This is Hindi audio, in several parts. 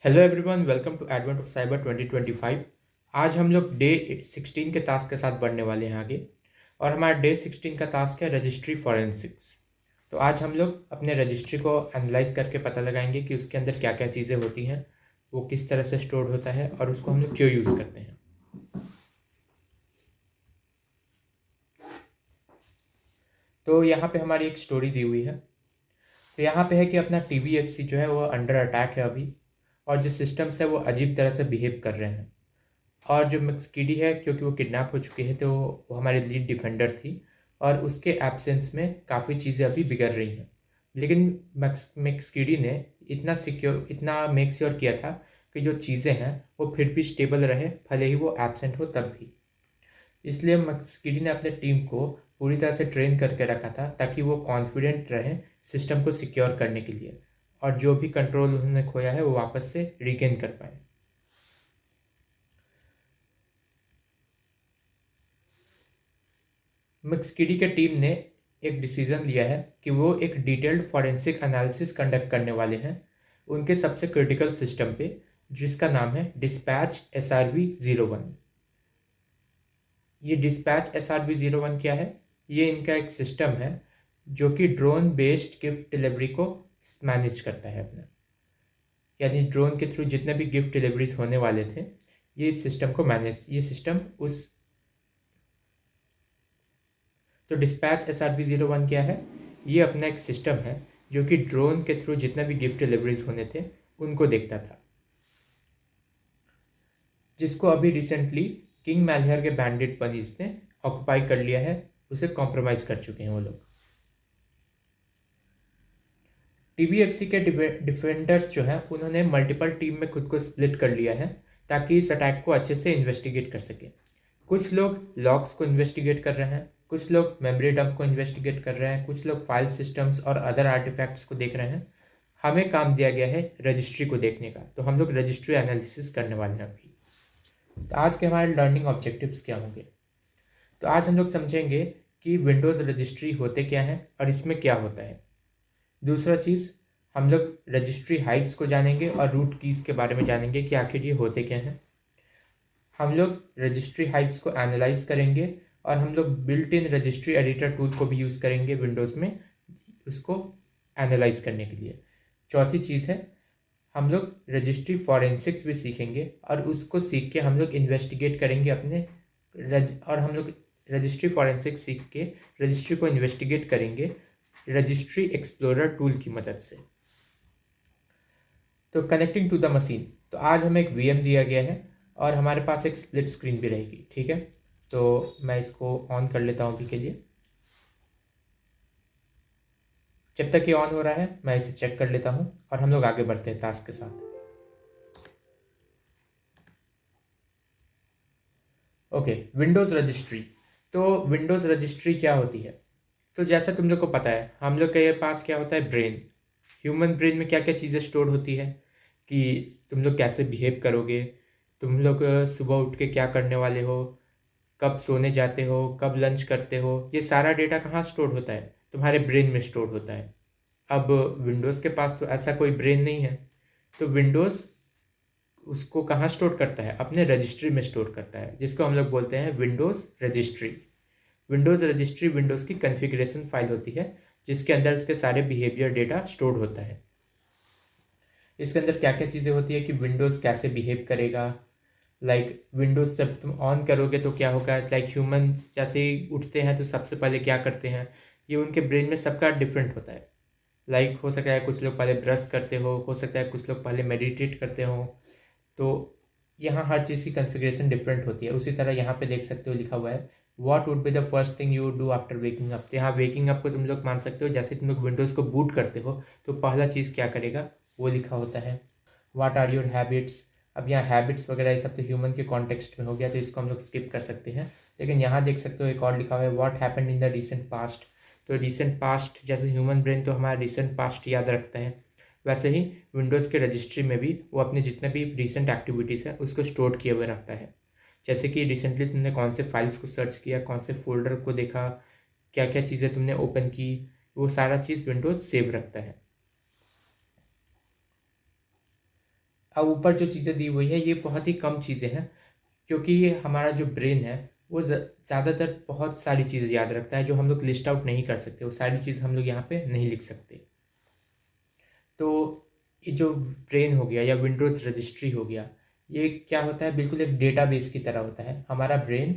Hello everyone, welcome to Advent of Cyber 2025। आज हम लोग डे 16 के टास्क के साथ बढ़ने वाले हैं आगे। और हमारा डे 16 का टास्क है रजिस्ट्री फॉरेंसिक्स। तो आज हम लोग अपने रजिस्ट्री को एनालाइज करके पता लगाएंगे कि उसके अंदर क्या क्या चीज़ें होती हैं, वो किस तरह से स्टोर होता है और उसको हम लोग क्यों यूज़ करते हैं। तो यहाँ पे हमारी एक स्टोरी दी हुई है। तो यहाँ पे है कि अपना TBFC जो है वो अंडर अटैक है अभी, और जो सिस्टम्स है वो अजीब तरह से बिहेव कर रहे हैं। और जो मैक्सकीडी है, क्योंकि वो किडनैप हो चुकी है, तो वो हमारी लीड डिफेंडर थी और उसके एब्सेंस में काफ़ी चीज़ें अभी बिगड़ रही हैं। लेकिन मैक्सकीडी ने इतना मेक श्योर किया था कि जो चीज़ें हैं वो फिर भी स्टेबल रहे, भले ही वो एब्सेंट हो तब भी। इसलिए मैक्सकीडी ने अपने टीम को पूरी तरह से ट्रेन करके रखा था ताकि वो कॉन्फिडेंट रहें सिस्टम को सिक्योर करने के लिए, और जो भी कंट्रोल उन्होंने खोया है वो वापस से रिगेन कर पाए। मैक्सकीडी के टीम ने एक डिसीजन लिया है कि वो एक डिटेल्ड फॉरेंसिक एनालिसिस कंडक्ट करने वाले हैं उनके सबसे क्रिटिकल सिस्टम पे, जिसका नाम है डिस्पैच SRV-01। ये डिस्पैच SRV-01 क्या है? ये इनका एक सिस्टम है जो कि ड्रोन बेस्ड गिफ्ट डिलीवरी को मैनेज करता है अपना। यानी ड्रोन के थ्रू जितने भी गिफ्ट डिलीवरीज होने वाले थे, ये सिस्टम उस तो डिस्पैच SRV-01 क्या है? ये अपना एक सिस्टम है जो कि ड्रोन के थ्रू जितने भी गिफ्ट डिलीवरीज होने थे उनको देखता था, जिसको अभी रिसेंटली किंग मैलियर के बैंडिट बनीज ने ऑक्युपाई कर लिया है। उसे कॉम्प्रोमाइज कर चुके हैं वो लोग। TBFC के डिफेंडर्स जो हैं उन्होंने मल्टीपल टीम में खुद को स्प्लिट कर लिया है ताकि इस अटैक को अच्छे से इन्वेस्टिगेट कर सके। कुछ लोग लॉग्स को इन्वेस्टिगेट कर रहे हैं, कुछ लोग मेमोरी डंप को इन्वेस्टिगेट कर रहे हैं, कुछ लोग फाइल सिस्टम्स और अदर आर्टिफैक्ट्स को देख रहे हैं। हमें काम दिया गया है रजिस्ट्री को देखने का, तो हम लोग रजिस्ट्री एनालिसिस करने वाले हैं अभी। तो आज के हमारे लर्निंग ऑब्जेक्टिव्स क्या होंगे? तो आज हम लोग समझेंगे कि विंडोज़ रजिस्ट्री होते क्या हैं और इसमें क्या होता है। दूसरा चीज़, हम लोग रजिस्ट्री हाइप्स को जानेंगे और रूट कीज़ के बारे में जानेंगे कि आखिर ये होते क्या हैं। हम लोग रजिस्ट्री हाइप्स को एनालाइज करेंगे और हम लोग built in registry editor tool को भी यूज़ करेंगे विंडोज़ में उसको एनालाइज करने के लिए। चौथी चीज़ है, हम लोग रजिस्ट्री फॉरेंसिक्स भी सीखेंगे और उसको सीख के हम लोग इन्वेस्टिगेट करेंगे और हम लोग रजिस्ट्री फॉरेंसिक्स सीख के रजिस्ट्री को इन्वेस्टिगेट करेंगे रजिस्ट्री एक्सप्लोरर टूल की मदद से। तो कनेक्टिंग टू द मशीन, तो आज हमें एक VM दिया गया है और हमारे पास एक स्प्लिट स्क्रीन भी रहेगी। ठीक है, तो मैं इसको ऑन कर लेता हूँ अभी के लिए। जब तक ये ऑन हो रहा है मैं इसे चेक कर लेता हूँ और हम लोग आगे बढ़ते हैं टास्क के साथ। Okay, Windows registry. तो विंडोज़ रजिस्ट्री क्या होती है? तो जैसा तुम लोग को पता है, हम लोग के पास क्या होता है, ब्रेन। ह्यूमन ब्रेन में क्या क्या चीज़ें स्टोर होती है कि तुम लोग कैसे बिहेव करोगे, तुम लोग सुबह उठ के क्या करने वाले हो, कब सोने जाते हो, कब लंच करते हो, ये सारा डेटा कहाँ स्टोर होता है? तुम्हारे ब्रेन में स्टोर होता है। अब विंडोज़ के पास तो ऐसा कोई ब्रेन नहीं है, तो विंडोज़ उसको कहाँ स्टोर करता है? अपने रजिस्ट्री में स्टोर करता है, जिसको हम लोग बोलते हैं Windows registry. Windows registry Windows की कॉन्फ़िगरेशन फाइल होती है जिसके अंदर उसके सारे बिहेवियर डेटा स्टोर होता है। इसके अंदर क्या क्या चीज़ें होती है कि विंडोज़ कैसे बिहेव करेगा, लाइक विंडोज़ जब तुम ऑन करोगे तो क्या होगा, लाइक ह्यूमंस जैसे ही उठते हैं तो सबसे पहले क्या करते हैं, ये उनके ब्रेन में सबका डिफरेंट होता है। लाइक हो सकता है कुछ लोग पहले ब्रश करते हो सकता है कुछ लोग पहले मेडिटेट करते हो। तो यहाँ हर चीज़ की कॉन्फ़िगरेशन डिफरेंट होती है। उसी तरह यहाँ पे देख सकते हो लिखा हुआ है what would be the first thing you would do after waking up. तो यहाँ वेकिंग अप को तुम लोग मान सकते हो, जैसे तुम लोग विंडोज़ को बूट करते हो तो पहला चीज़ क्या करेगा वो लिखा होता है व्हाट आर योर हैबिट्स। अब यहाँ हैबिट्स वगैरह ये सब तो ह्यूमन के कॉन्टेक्स्ट में हो गया, तो इसको हम लोग स्किप कर सकते हैं। लेकिन यहाँ देख सकते हो एक और लिखा हुआ है what happened in the recent past. तो रिसेंट पास्ट, जैसे ह्यूमन ब्रेन तो हमारा रिसेंट पास्ट याद रखता है, वैसे ही विंडोज़ के रजिस्ट्री में भी वो अपने जितने भी रिसेंट एक्टिविटीज़ है उसको स्टोर किए हुए रखता है। जैसे कि रिसेंटली तुमने कौन से फाइल्स को सर्च किया, कौन से फोल्डर को देखा, क्या क्या चीज़ें तुमने ओपन की, वो सारा चीज़ विंडोज़ सेव रखता है। अब ऊपर जो चीज़ें दी हुई है ये बहुत ही कम चीज़ें हैं, क्योंकि ये हमारा जो ब्रेन है वो ज़्यादातर बहुत सारी चीज़ें याद रखता है जो हम लोग लिस्ट आउट नहीं कर सकते, वो सारी चीज़ हम लोग यहाँ पे नहीं लिख सकते। तो ये जो ब्रेन हो गया या विंडोज़ रजिस्ट्री हो गया, ये क्या होता है, बिल्कुल एक डेटाबेस की तरह होता है। हमारा ब्रेन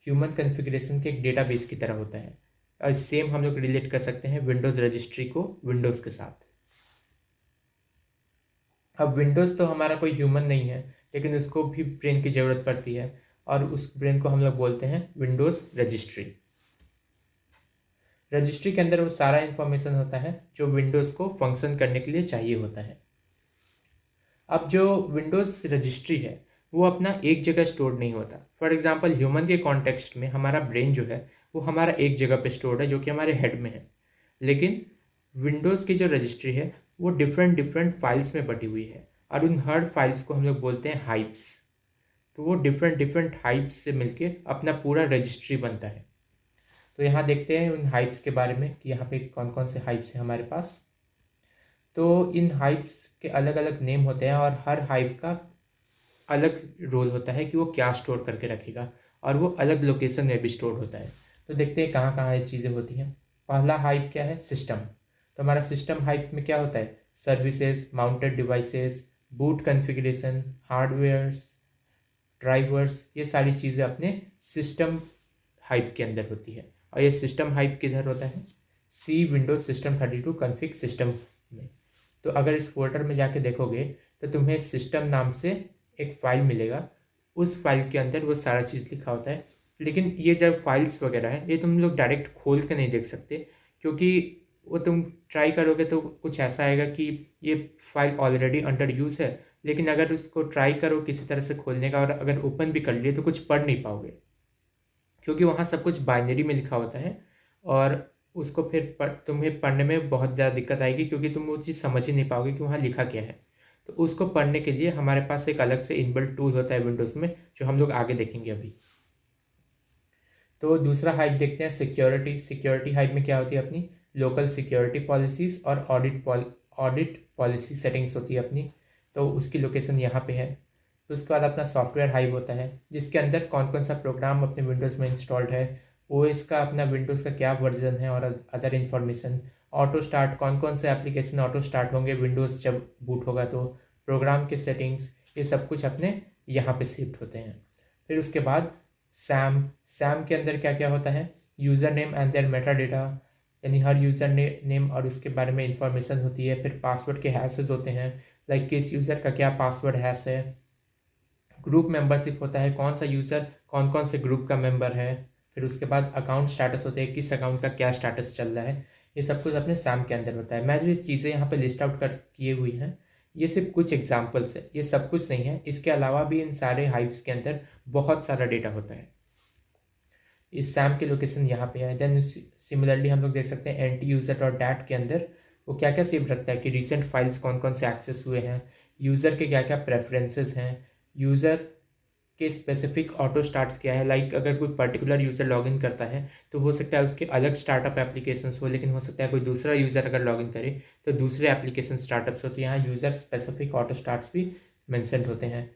ह्यूमन कॉन्फ़िगरेशन के एक डेटाबेस की तरह होता है, और सेम हम लोग रिलेट कर सकते हैं विंडोज़ रजिस्ट्री को विंडोज़ के साथ। अब विंडोज़ तो हमारा कोई ह्यूमन नहीं है, लेकिन उसको भी ब्रेन की ज़रूरत पड़ती है, और उस ब्रेन को हम लोग बोलते हैं विंडोज़ रजिस्ट्री। रजिस्ट्री के अंदर वो सारा इन्फॉर्मेशन होता है जो विंडोज़ को फंक्शन करने के लिए चाहिए होता है। अब जो विंडोज़ रजिस्ट्री है वो अपना एक जगह स्टोर नहीं होता। फॉर एग्जांपल ह्यूमन के कॉन्टेक्स्ट में हमारा ब्रेन जो है वो हमारा एक जगह पे स्टोर है, जो कि हमारे हेड में है। लेकिन विंडोज़ की जो रजिस्ट्री है वो डिफरेंट डिफरेंट फाइल्स में बटी हुई है, और उन हर फाइल्स को हम लोग बोलते हैं हाइप्स। तो वो डिफरेंट डिफरेंट हाइप्स से मिलके अपना पूरा रजिस्ट्री बनता है। तो यहाँ देखते हैं उन हाइप्स के बारे में कि यहाँ पे कौन कौन से हाइप्स हैं हमारे पास। तो इन हाइप्स के अलग अलग नेम होते हैं, और हर हाइप का अलग रोल होता है कि वो क्या स्टोर करके रखेगा, और वो अलग लोकेशन में भी स्टोर होता है। तो देखते हैं कहाँ कहाँ ये चीज़ें होती हैं। पहला हाइप क्या है, सिस्टम। तो हमारा सिस्टम हाइप में क्या होता है, services, mounted devices, boot configuration, hardwares, drivers, ये सारी चीज़ें अपने सिस्टम हाइप के अंदर होती है। और ये सिस्टम हाइप किधर होता है, सी विंडोज सिस्टम 32 कॉन्फ़िग सिस्टम में। तो अगर इस फोल्डर में जाके देखोगे तो तुम्हें सिस्टम नाम से एक फ़ाइल मिलेगा, उस फाइल के अंदर वो सारा चीज़ लिखा होता है। लेकिन ये जब फाइल्स वगैरह है ये तुम लोग डायरेक्ट खोल के नहीं देख सकते, क्योंकि वो तुम ट्राई करोगे तो कुछ ऐसा आएगा कि ये फाइल ऑलरेडी अंडर यूज़ है, लेकिन अगर उसको ट्राई करो किसी तरह से खोलने का और अगर ओपन भी कर लिए तो कुछ पढ़ नहीं पाओगे, क्योंकि वहाँ सब कुछ बाइनरी में लिखा होता है। और उसको फिर तुम्हें पढ़ने में बहुत ज़्यादा दिक्कत आएगी, क्योंकि तुम वो चीज़ समझ ही नहीं पाओगे कि वहाँ लिखा क्या है। तो उसको पढ़ने के लिए हमारे पास एक अलग से इनबिल्ट टूल होता है विंडोज़ में, जो हम लोग आगे देखेंगे अभी। तो दूसरा हाइप देखते हैं, सिक्योरिटी। सिक्योरिटी हाइप में क्या होती है, अपनी लोकल सिक्योरिटी पॉलिसीज़ और ऑडिट पॉलिसी सेटिंग्स होती है अपनी। तो उसकी लोकेशन यहाँ पे है। तो उसके बाद अपना सॉफ्टवेयर हाइप होता है, जिसके अंदर कौन कौन सा प्रोग्राम अपने विंडोज़ में इंस्टॉल्ड है, ओएस का अपना विंडोज़ का क्या वर्जन है, और अदर इन्फॉर्मेशन। ऑटो स्टार्ट, कौन कौन से एप्लीकेशन ऑटो स्टार्ट होंगे विंडोज़ जब बूट होगा, तो प्रोग्राम के सेटिंग्स, ये सब कुछ अपने यहाँ पे शिफ्ट होते हैं। फिर उसके बाद सैम। सैम के अंदर क्या क्या होता है, user name and their metadata, यानी हर यूज़र नेम और उसके बारे में इंफॉर्मेशन होती है। फिर पासवर्ड के हैशेस होते हैं, लाइक किस यूज़र का क्या पासवर्ड हैश है। ग्रुप मेंबरशिप होता है, कौन सा यूज़र कौन कौन से ग्रुप का मेंबर है। फिर उसके बाद अकाउंट स्टेटस होते हैं, किस अकाउंट का क्या स्टेटस चल रहा है। ये सब कुछ अपने सैम के अंदर होता है। मैं जो चीज़ें यहाँ पे लिस्ट आउट कर किए हुई हैं ये सिर्फ कुछ एग्जाम्पल्स है, ये सब कुछ नहीं है। इसके अलावा भी इन सारे हाइप्स के अंदर बहुत सारा डेटा होता है। इस सैम की लोकेशन यहाँ पे है। देन सिमिलरली हम लोग देख सकते हैं एंटी यूज़र डॉट डैट के अंदर वो क्या क्या सेव रखता है कि रिसेंट फाइल्स कौन कौन से एक्सेस हुए हैं, यूज़र के क्या क्या प्रेफरेंसेस हैं, यूज़र के स्पेसिफिक ऑटो स्टार्ट्स क्या है। लाइक अगर कोई पर्टिकुलर यूज़र लॉगिन करता है तो हो सकता है उसके अलग स्टार्टअप एप्लीकेशंस हो, लेकिन हो सकता है कोई दूसरा यूज़र अगर लॉगिन करे तो दूसरे एप्लीकेशन स्टार्टअप्स हो। तो यहाँ यूज़र स्पेसिफिक ऑटो स्टार्ट्स भी मैंशन होते हैं,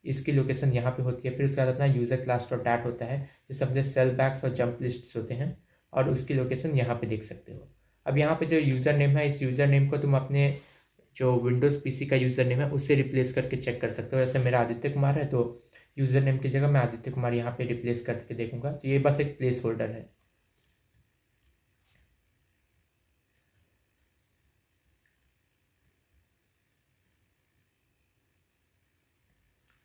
इसकी लोकेशन यहाँ पे होती है। फिर उसके बाद अपना यूज़र क्लास डॉट डैट होता है, जिसमें अपने सेल बैक्स और जंप लिस्ट्स होते हैं, और उसकी लोकेशन यहाँ पे देख सकते हो। अब यहाँ पे जो यूज़र नेम है, इस यूज़र नेम को तुम अपने जो विंडोज़ पीसी का यूज़र नेम है उससे रिप्लेस करके चेक कर सकते हो। जैसे मेरा आदित्य कुमार है तो यूज़र नेम की जगह मैं आदित्य कुमार यहाँ पे रिप्लेस करके देखूंगा। तो ये बस एक प्लेस होल्डर है।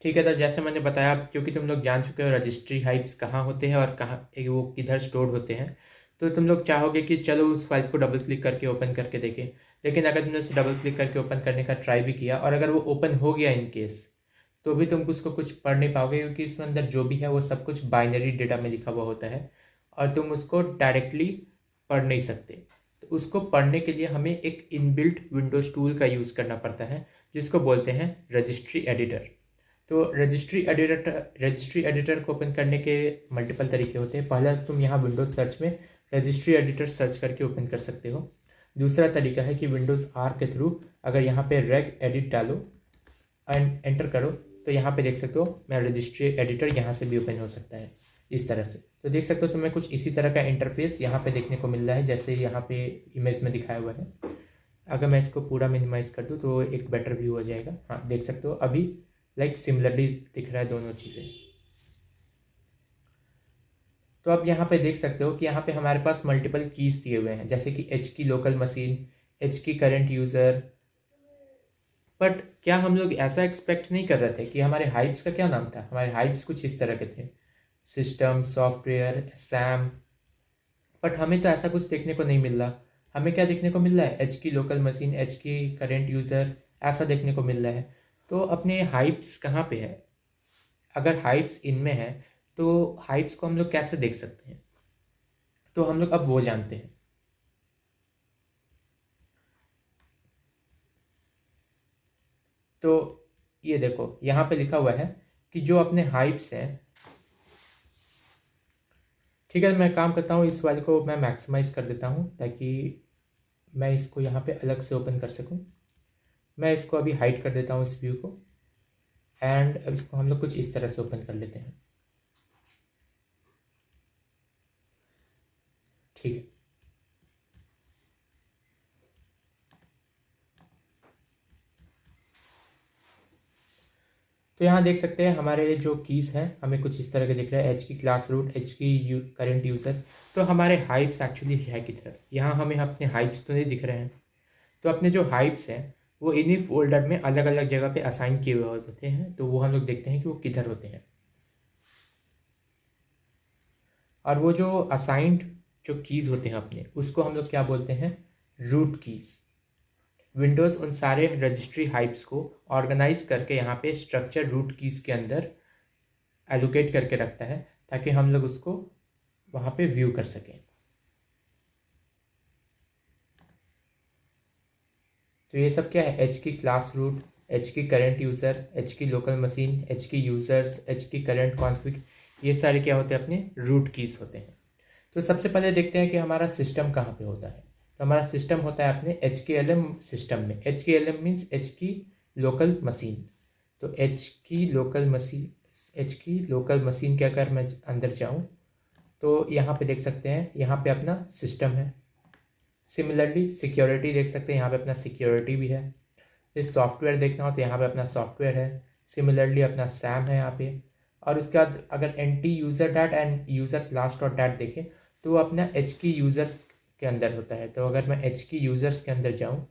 ठीक है, तो जैसे मैंने बताया, क्योंकि तुम लोग जान चुके हो रजिस्ट्री हाइप्स कहाँ होते हैं और कहाँ वो किधर स्टोर होते हैं, तो तुम लोग चाहोगे कि चलो उस फाइल को डबल क्लिक करके ओपन करके देखें। लेकिन अगर तुमने उसे डबल क्लिक करके ओपन करने का ट्राई भी किया और अगर वो ओपन हो गया इन केस, तो भी तुम उसको कुछ पढ़ नहीं पाओगे, क्योंकि इसमें अंदर जो भी है वो सब कुछ बाइनरी डेटा में लिखा हुआ होता है, और तुम उसको डायरेक्टली पढ़ नहीं सकते। तो उसको पढ़ने के लिए हमें एक इनबिल्ट विंडोज़ टूल का यूज़ करना पड़ता है, जिसको बोलते हैं रजिस्ट्री एडिटर। तो रजिस्ट्री एडिटर को ओपन करने के मल्टीपल तरीके होते हैं। पहला, तुम यहाँ विंडोज़ सर्च में रजिस्ट्री एडिटर सर्च करके ओपन कर सकते हो। दूसरा तरीका है कि विंडोज़ आर के थ्रू अगर यहाँ पे रेग एडिट डालो एंटर करो तो यहाँ पे देख सकते हो मेरा रजिस्ट्री एडिटर यहाँ से भी ओपन हो सकता है इस तरह से। तो देख सकते हो तुम्हें कुछ इसी तरह का इंटरफेस यहाँ पे देखने को मिल रहा है जैसे यहाँ पे इमेज में दिखाया हुआ है। अगर मैं इसको पूरा मिनिमाइज कर दूँ तो एक बेटर व्यू हो जाएगा। हाँ देख सकते हो अभी लाइक सिमिलरली दिख रहा है दोनों चीज़ें। तो अब यहाँ पे देख सकते हो कि यहाँ पे हमारे पास मल्टीपल कीज दिए हुए हैं जैसे कि एच की लोकल मशीन, एच की करंट यूज़र। बट क्या हम लोग ऐसा एक्सपेक्ट नहीं कर रहे थे कि हमारे हाइप्स का क्या नाम था? हमारे हाइप्स कुछ इस तरह के थे, सिस्टम, सॉफ्टवेयर, सैम। बट हमें तो ऐसा कुछ देखने को नहीं मिल रहा। हमें क्या देखने को मिल रहा है? एच की लोकल मशीन, एच की करंट यूज़र, ऐसा देखने को मिल रहा है। तो अपने हाइप्स कहाँ पे है? अगर हाइप्स इनमें है तो हाइप्स को हम लोग कैसे देख सकते हैं? तो हम लोग अब वो जानते हैं। तो ये देखो यहाँ पे लिखा हुआ है कि जो अपने हाइप्स हैं, ठीक है मैं काम करता हूँ इस वाले को मैं मैक्सिमाइज कर देता हूँ ताकि मैं इसको यहाँ पे अलग से ओपन कर सकूँ। मैं इसको अभी हाइड कर देता हूँ इस व्यू को, एंड अब इसको हम लोग कुछ इस तरह से ओपन कर लेते हैं। ठीक है, तो यहाँ देख सकते हैं हमारे जो कीज़ हैं हमें कुछ इस तरह के दिख रहा है, एच की क्लास रूट, एच की करंट यूज़र। तो हमारे हाइप्स एक्चुअली है किधर? यहाँ हमें अपने हाइप्स तो नहीं दिख रहे हैं। तो अपने जो हाइप्स हैं वो इन्हीं फोल्डर में अलग अलग जगह पे असाइन किए हुए होते हैं। तो वो हम लोग देखते हैं कि वो किधर होते हैं। और वो जो असाइंड जो कीज़ होते हैं अपने, उसको हम लोग क्या बोलते हैं? Root keys. विंडोज़ उन सारे रजिस्ट्री हाइप्स को ऑर्गेनाइज करके यहाँ पे स्ट्रक्चर रूट कीज़ के अंदर एलोकेट करके रखता है ताकि हम लोग उसको वहाँ पे व्यू कर सकें। तो ये सब क्या है? एच की क्लास रूट, एच की करंट यूज़र, एच की लोकल मशीन, एच की यूज़र्स, एच की करंट कॉन्फ़िग, ये सारे क्या होते हैं? अपने रूट कीज़ होते हैं। तो सबसे पहले देखते हैं कि हमारा सिस्टम कहाँ पे होता है। तो हमारा सिस्टम होता है अपने एच के एल एम सिस्टम में। एच के एल एम मीन्स एच की लोकल मशीन। तो एच की लोकल मशीन के अगर मैं अंदर जाऊँ तो यहाँ पे देख सकते हैं यहाँ पे अपना सिस्टम है। सिमिलरली सिक्योरिटी देख सकते हैं, यहाँ पे अपना सिक्योरिटी भी है। इस सॉफ्टवेयर देखना हो तो यहाँ पे अपना सॉफ्टवेयर है। सिमिलरली अपना सैम है यहाँ पे। और उसके बाद अगर anti user that end user class dot that देखें तो वो अपना एच की यूज़र्स के अंदर होता है। तो अगर मैं एच की यूज़र्स के अंदर जाऊँ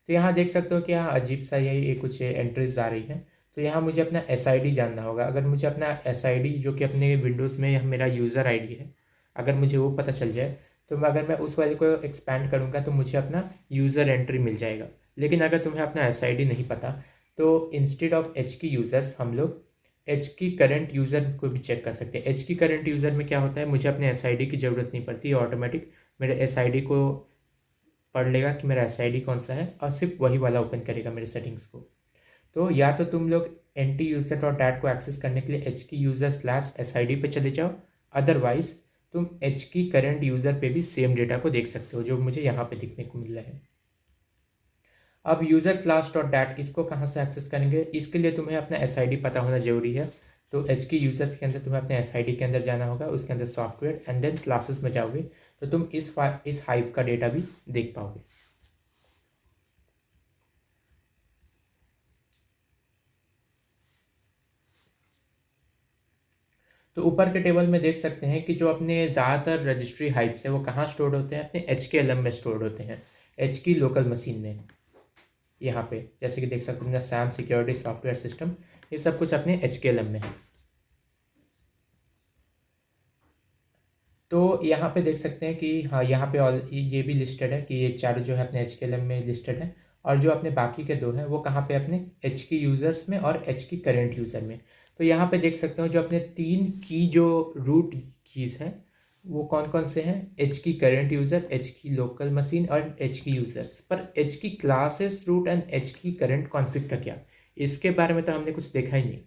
तो यहाँ देख सकते हो कि यहाँ अजीब सा ये कुछ एंट्रीज आ रही हैं। तो यहाँ मुझे अपना एस आई डी जानना होगा। अगर मुझे अपना एस आई डी जो कि अपने विंडोज़ में मेरा यूज़र आई डी है, अगर मुझे वो पता चल जाए तो अगर मैं उस वाले को एक्सपैंड करूँगा तो मुझे अपना यूज़र एंट्री मिल जाएगा। लेकिन अगर तुम्हें अपना एस आई डी नहीं पता तो इंस्टेड ऑफ एच की यूज़र्स हम लोग एच की करंट यूज़र को भी चेक कर सकते हैं। एच की करंट यूज़र में क्या होता है, मुझे अपने एस आई डी की ज़रूरत नहीं पड़ती, ऑटोमेटिक मेरे एस आई डी को पढ़ लेगा कि मेरा एस आई डी कौन सा है और सिर्फ वही वाला ओपन करेगा मेरे सेटिंग्स को। तो या तो तुम लोग एंटी यूज़र डॉट डैट को एक्सेस करने के लिए एच की user slash S I D पर चले जाओ, अदरवाइज तुम एच की करंट यूज़र पे भी सेम डेटा को देख सकते हो जो मुझे यहाँ पे दिखने को मिल रहा है। अब यूज़र क्लास डॉट डैट इसको कहाँ से एक्सेस करेंगे? इसके लिए तुम्हें अपना एस आई डी पता होना जरूरी है। तो एच की यूज़र्स के अंदर तुम्हें अपने एस आई डी के अंदर जाना होगा, उसके अंदर सॉफ्टवेयर एंड देन क्लासेस में जाओगे तो तुम इस हाइव का डेटा भी देख पाओगे। तो ऊपर के टेबल में देख सकते हैं कि जो अपने ज़्यादातर रजिस्ट्री हाइप्स है वो कहाँ स्टोर होते हैं? अपने एच के एल एम में स्टोर होते हैं, एच की लोकल मशीन में। यहाँ पे जैसे कि देख सकते हैं सैम सिक्योरिटी सॉफ्टवेयर सिस्टम, ये सब कुछ अपने एच के एल एम में है। तो यहाँ पे देख सकते हैं कि हाँ यहाँ पे ऑल ये भी लिस्टेड है कि ये चारों जो है अपने एच के एल एम में लिस्टेड है। और जो अपने बाकी के दो हैं वो कहाँ पे? अपने एच की यूज़र्स में और एच की करंट यूज़र में। तो यहाँ पे देख सकते हो जो अपने तीन की जो रूट कीज़ हैं वो कौन कौन से हैं? एच की करंट यूज़र, एच की लोकल मशीन और एच की यूज़र्स। पर एच की क्लासेस रूट एंड एच की करंट कॉन्फ़िग का क्या? इसके बारे में तो हमने कुछ देखा ही नहीं।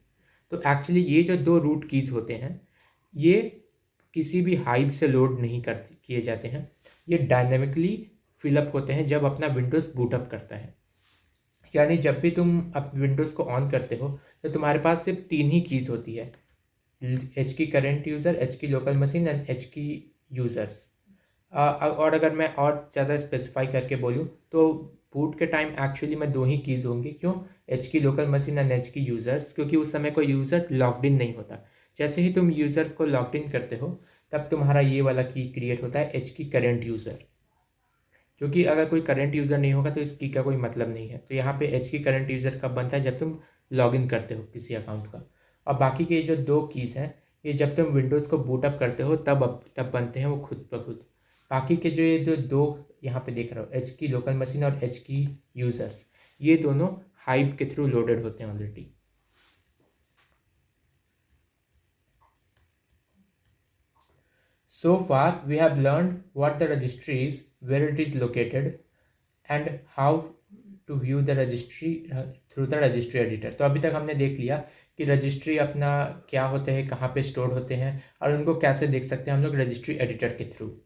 तो एक्चुअली ये जो दो रूट कीज़ होते हैं ये किसी भी हाइव से लोड नहीं कर किए जाते हैं। ये डायनेमिकली फिलअप होते हैं जब अपना विंडोज़ बूटअप करता है। यानी जब भी तुम अब विंडोज़ को ऑन करते हो तो तुम्हारे पास सिर्फ 3 ही कीज़ होती है, एच की करंट यूज़र, एच की लोकल मशीन एंड एच की यूज़र्स। और अगर मैं और ज़्यादा स्पेसिफाई करके बोलूँ तो बूट के टाइम एक्चुअली में 2 ही कीज़ होंगी। क्यों? एच की लोकल मशीन एंड एच की यूज़र्स, क्योंकि उस समय कोई यूज़र लॉग्ड इन नहीं होता। जैसे ही तुम यूज़र को लॉग्ड इन करते हो तब तुम्हारा ये वाला की क्रिएट होता है, एच की करंट यूज़र। क्योंकि अगर कोई करंट यूज़र नहीं होगा तो इस की का कोई मतलब नहीं है। तो यहाँ पे एच की करंट यूज़र कब बनता है? जब तुम लॉग इन करते हो किसी अकाउंट का। और बाकी के जो 2 कीज़ हैं ये जब तुम विंडोज़ को बूट अप करते हो तब बनते हैं वो खुद ब खुद। बाकी के जो ये जो 2 यहाँ पे देख रहे हो, एच की लोकल मशीन और एच की यूज़र्स, ये दोनों हाइव के थ्रू लोडेड होते हैं already. So far, we have learned what the registry is, where it is located, and how to view the registry through the registry editor। तो अभी तक हमने देख लिया कि रजिस्ट्री अपना क्या होते हैं, कहाँ पे स्टोर होते हैं और उनको कैसे देख सकते हैं हम लोग रजिस्ट्री एडिटर के थ्रू।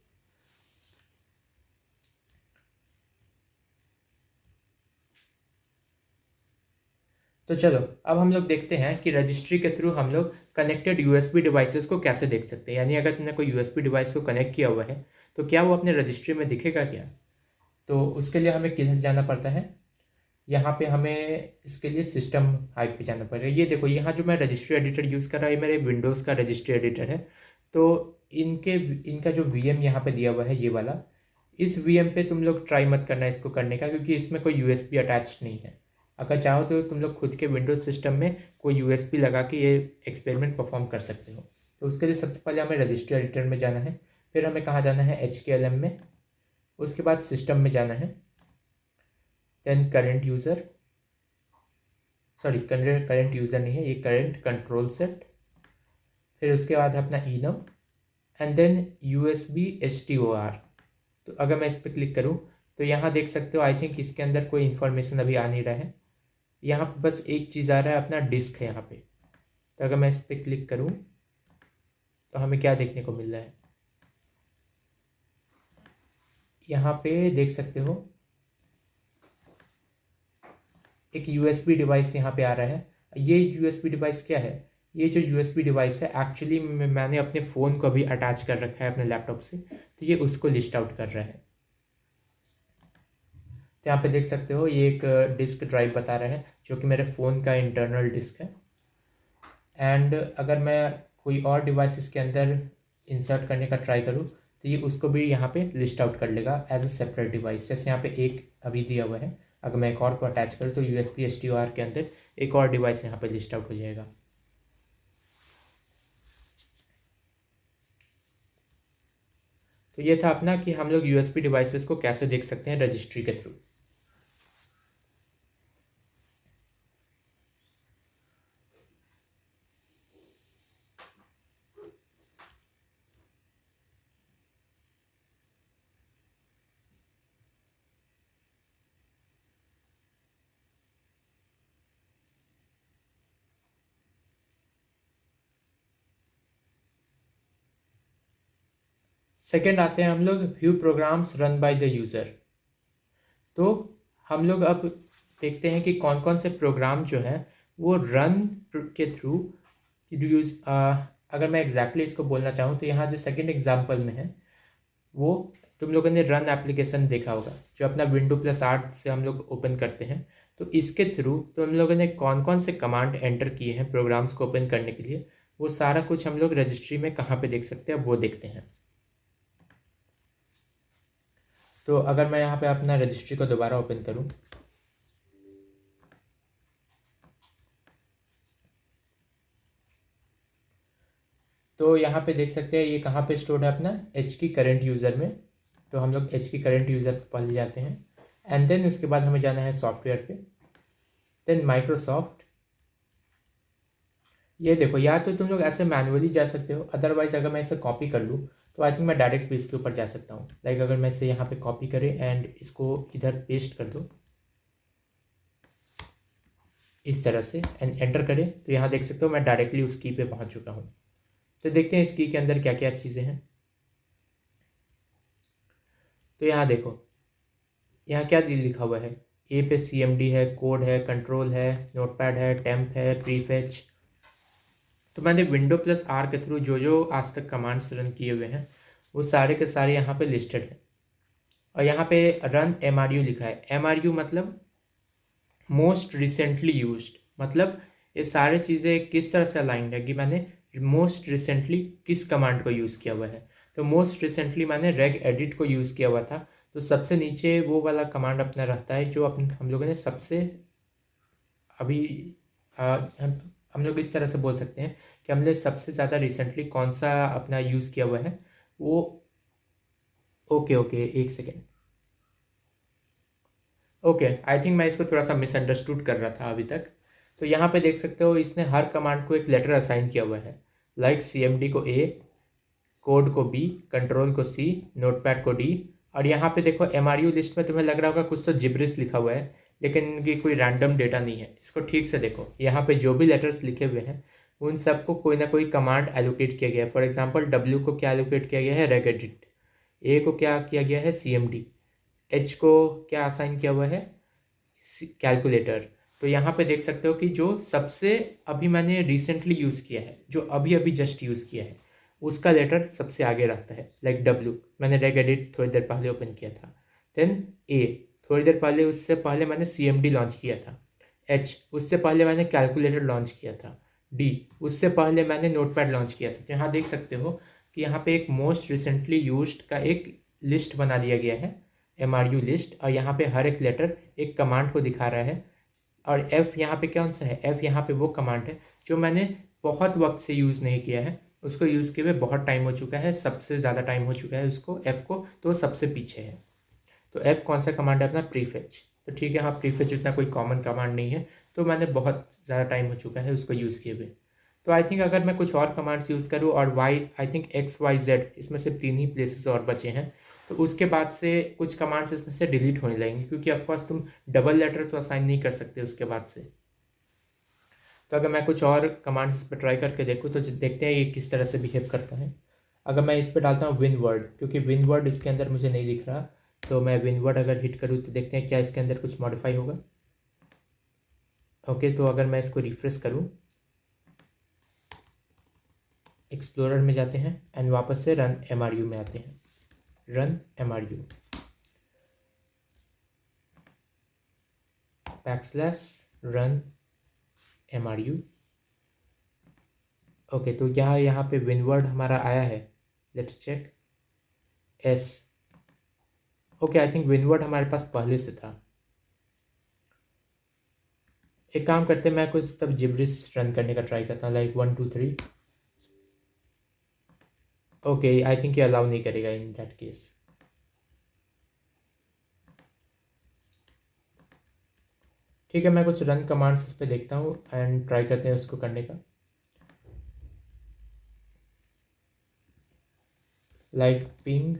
तो चलो अब हम लोग देखते हैं कि रजिस्ट्री के थ्रू हम लोग कनेक्टेड यूएसबी डिवाइसेस को कैसे देख सकते हैं। यानी अगर तुमने कोई यूएसबी डिवाइस को कनेक्ट किया हुआ है तो क्या वो अपने रजिस्ट्री में दिखेगा क्या? तो उसके लिए हमें किधर जाना पड़ता है? यहाँ पे हमें इसके लिए सिस्टम हाइप पे जाना पड़ेगा। ये देखो, यहाँ जो मैं रजिस्ट्री एडिटर यूज़ कर रहा हूँ ये मेरे विंडोज़ का रजिस्ट्री एडिटर है। तो इनके इनका जो वीएम यहाँ पे दिया हुआ है ये वाला, इस वीएम पे तुम लोग ट्राई मत करना इसको करने का, क्योंकि इसमें कोई यूएसबी अटैच नहीं है। अगर चाहो तो तुम लोग खुद के विंडोज सिस्टम में कोई यूएसबी लगा के ये एक्सपेरिमेंट परफॉर्म कर सकते हो। तो उसके लिए सबसे पहले हमें रजिस्ट्री एडिटर में जाना है, फिर हमें कहाँ जाना है? HKLM में, उसके बाद सिस्टम में जाना है, then current user, sorry current user नहीं है ये, करंट कंट्रोल सेट, फिर उसके बाद है अपना enum and then USB HTOR। तो अगर मैं इस पर क्लिक करूँ तो यहाँ देख सकते हो, आई थिंक इसके अंदर कोई इन्फॉर्मेशन अभी आ नहीं रहा है। यहाँ पे बस एक चीज़ आ रहा है, अपना डिस्क है यहाँ पे। तो अगर मैं इस पर क्लिक करूँ तो हमें क्या देखने को मिल रहा है? यहाँ पे देख सकते हो एक USB डिवाइस यहाँ पे आ रहा है। ये USB डिवाइस क्या है? ये जो USB डिवाइस है एक्चुअली मैंने अपने फ़ोन को अभी अटैच कर रखा है अपने लैपटॉप से, तो ये उसको लिस्ट आउट कर रहा है। तो यहाँ पे देख सकते हो ये एक डिस्क ड्राइव बता रहा है जो कि मेरे फ़ोन का इंटरनल डिस्क है। एंड अगर मैं कोई और डिवाइस इसके अंदर इंसर्ट करने का ट्राई करूँ तो ये उसको भी यहाँ पे लिस्ट आउट कर लेगा एज अ सेपरेट डिवाइस। जैसे यहाँ पे एक अभी दिया हुआ है, अगर मैं एक और को अटैच करूँ तो USB HTOR के अंदर एक और डिवाइस यहाँ पे लिस्ट आउट हो जाएगा। तो ये था अपना कि हम लोग USB डिवाइसेस को कैसे देख सकते हैं रजिस्ट्री के थ्रू। सेकेंड आते हैं हम लोग view programs run by the user. तो हम लोग अब देखते हैं कि कौन कौन से प्रोग्राम जो है वो रन के थ्रू यूज। अगर मैं एग्जैक्टली इसको बोलना चाहूँ तो यहाँ जो सेकंड एग्जांपल में है वो तुम लोगों ने रन एप्लीकेशन देखा होगा, जो अपना Windows+8 से हम लोग ओपन करते हैं। तो इसके थ्रू तो हम लोगों ने कौन कौन से कमांड एंटर किए हैं प्रोग्राम्स को ओपन करने के लिए, वो सारा कुछ हम लोग रजिस्ट्री में कहाँ पे देख सकते हैं वो देखते हैं। तो अगर मैं यहाँ पे अपना रजिस्ट्री को दोबारा ओपन करूँ तो यहाँ पे देख सकते हैं ये कहाँ पे स्टोर है? अपना एच की करंट यूज़र में। तो हम लोग एच की करंट यूज़र पर पहले जाते हैं एंड देन उसके बाद हमें जाना है सॉफ्टवेयर पे, देन माइक्रोसॉफ्ट। ये देखो, या तो तुम लोग ऐसे मैनुअली जा सकते हो, अदरवाइज अगर मैं इसे कॉपी कर लूँ तो आई थिंक मैं डायरेक्ट भी इसके ऊपर जा सकता हूँ। लाइक अगर मैं इसे यहाँ पे कॉपी करें एंड इसको इधर पेस्ट कर दो इस तरह से एंड एंटर करें तो यहाँ देख सकते हो मैं डायरेक्टली उस की पे पहुँच चुका हूँ। तो देखते हैं इस की के अंदर क्या क्या चीज़ें हैं। तो यहाँ देखो, यहाँ क्या लिखा हुआ है? ए पे CMD है, कोड है, कंट्रोल है, नोटपैड है, टेम्प है, प्रीफेच। तो मैंने विंडो प्लस आर के थ्रू जो जो आज तक कमांड्स रन किए हुए हैं वो सारे के सारे यहाँ पे लिस्टेड हैं। और यहाँ पे रन MRU लिखा है। MRU मतलब मोस्ट रिसेंटली यूज्ड, मतलब ये सारी चीज़ें किस तरह से अलाइंड है कि मैंने मोस्ट रिसेंटली किस कमांड को यूज़ किया हुआ है। तो मोस्ट रिसेंटली मैंने रेग एडिट को यूज़ किया हुआ था, तो सबसे नीचे वो वाला कमांड अपना रहता है जो हम लोगों ने सबसे अभी हम लोग इस तरह से बोल सकते हैं कि हमने सबसे ज़्यादा रिसेंटली कौन सा अपना यूज़ किया हुआ है वो। ओके ओके, एक सेकेंड। ओके, आई थिंक मैं इसको थोड़ा सा मिसअंडरस्टूड कर रहा था अभी तक। तो यहाँ पे देख सकते हो इसने हर कमांड को एक लेटर असाइन किया हुआ है। लाइक CMD को A, कोड को B, कंट्रोल को C, नोटपैड को D। और यहाँ पे देखो MRU लिस्ट में तुम्हें लग रहा होगा कुछ तो जिब्रिस लिखा हुआ है, लेकिन इनकी कोई रैंडम डेटा नहीं है। इसको ठीक से देखो, यहाँ पे जो भी लेटर्स लिखे हुए हैं उन सबको कोई ना कोई कमांड एलोकेट किया गया है। फॉर एग्जाम्पल W को क्या एलोकेट किया गया है, रेग एडिट। A को क्या किया गया है, CMD। H को क्या असाइन किया हुआ है, कैलकुलेटर। तो यहाँ पे देख सकते हो कि जो सबसे अभी मैंने रिसेंटली यूज़ किया है, जो अभी अभी जस्ट यूज़ किया है, उसका लेटर सबसे आगे रहता है। लाइक W मैंने रेग एडिट थोड़ी देर पहले ओपन किया था। देन A थोड़ी देर पहले, उससे पहले मैंने CMD लॉन्च किया था। H उससे पहले मैंने कैलकुलेटर लॉन्च किया था। D उससे पहले मैंने नोटपैड लॉन्च किया था। तो यहाँ देख सकते हो कि यहाँ पे एक मोस्ट रिसेंटली यूज्ड का एक लिस्ट बना दिया गया है, MRU लिस्ट। और यहाँ पे हर एक लेटर एक कमांड को दिखा रहा है। और F यहाँ पे कौन सा है, F यहाँ पे वो कमांड है जो मैंने बहुत वक्त से यूज़ नहीं किया है, उसको यूज़ किए हुए बहुत टाइम हो चुका है, सबसे ज़्यादा टाइम हो चुका है उसको, F को, तो वो सबसे पीछे है। तो F कौन सा कमांड है अपना, प्रीफेच। तो ठीक है, हाँ प्रीफेच इतना कोई कॉमन कमांड नहीं है, तो मैंने बहुत ज़्यादा टाइम हो चुका है उसको यूज़ किए हुए। तो आई थिंक अगर मैं कुछ और कमांड्स यूज़ करूँ और आई थिंक XYZ इसमें सिर्फ 3 ही प्लेसेस और बचे हैं, तो उसके बाद से कुछ कमांड्स इसमें से डिलीट होने लगेंगे, क्योंकि ऑफकोर्स तुम डबल लेटर तो असाइन नहीं कर सकते उसके बाद से। तो अगर मैं कुछ और कमांड्स इस पर ट्राई करके देखूँ तो देखते हैं ये किस तरह से बिहेव करता है। अगर मैं इस पर डालता हूँ विन वर्ड, क्योंकि विन वर्ड इसके अंदर मुझे नहीं दिख रहा, तो मैं विन वर्ड अगर हिट करूँ तो देखते हैं क्या इसके अंदर कुछ मॉडिफाई होगा। ओके, तो अगर मैं इसको रिफ्रेश करूँ, एक्सप्लोरर में जाते हैं एंड वापस से रन MRU में आते हैं। Run MRU /run MRU। Okay, तो यहाँ पे विनवर्ड हमारा आया है। Let's check. एस। ओके, आई थिंक विनवर्ड हमारे पास पहले से था। एक काम करते हैं, मैं कुछ तब जिब्रिस रन करने का ट्राई करता हूँ, लाइक 1 2 3। ओके, आई थिंक ये अलाउ नहीं करेगा इन दैट केस। ठीक है, मैं कुछ रन कमांड्स इस पर देखता हूँ एंड ट्राई करते हैं उसको करने का। Like ping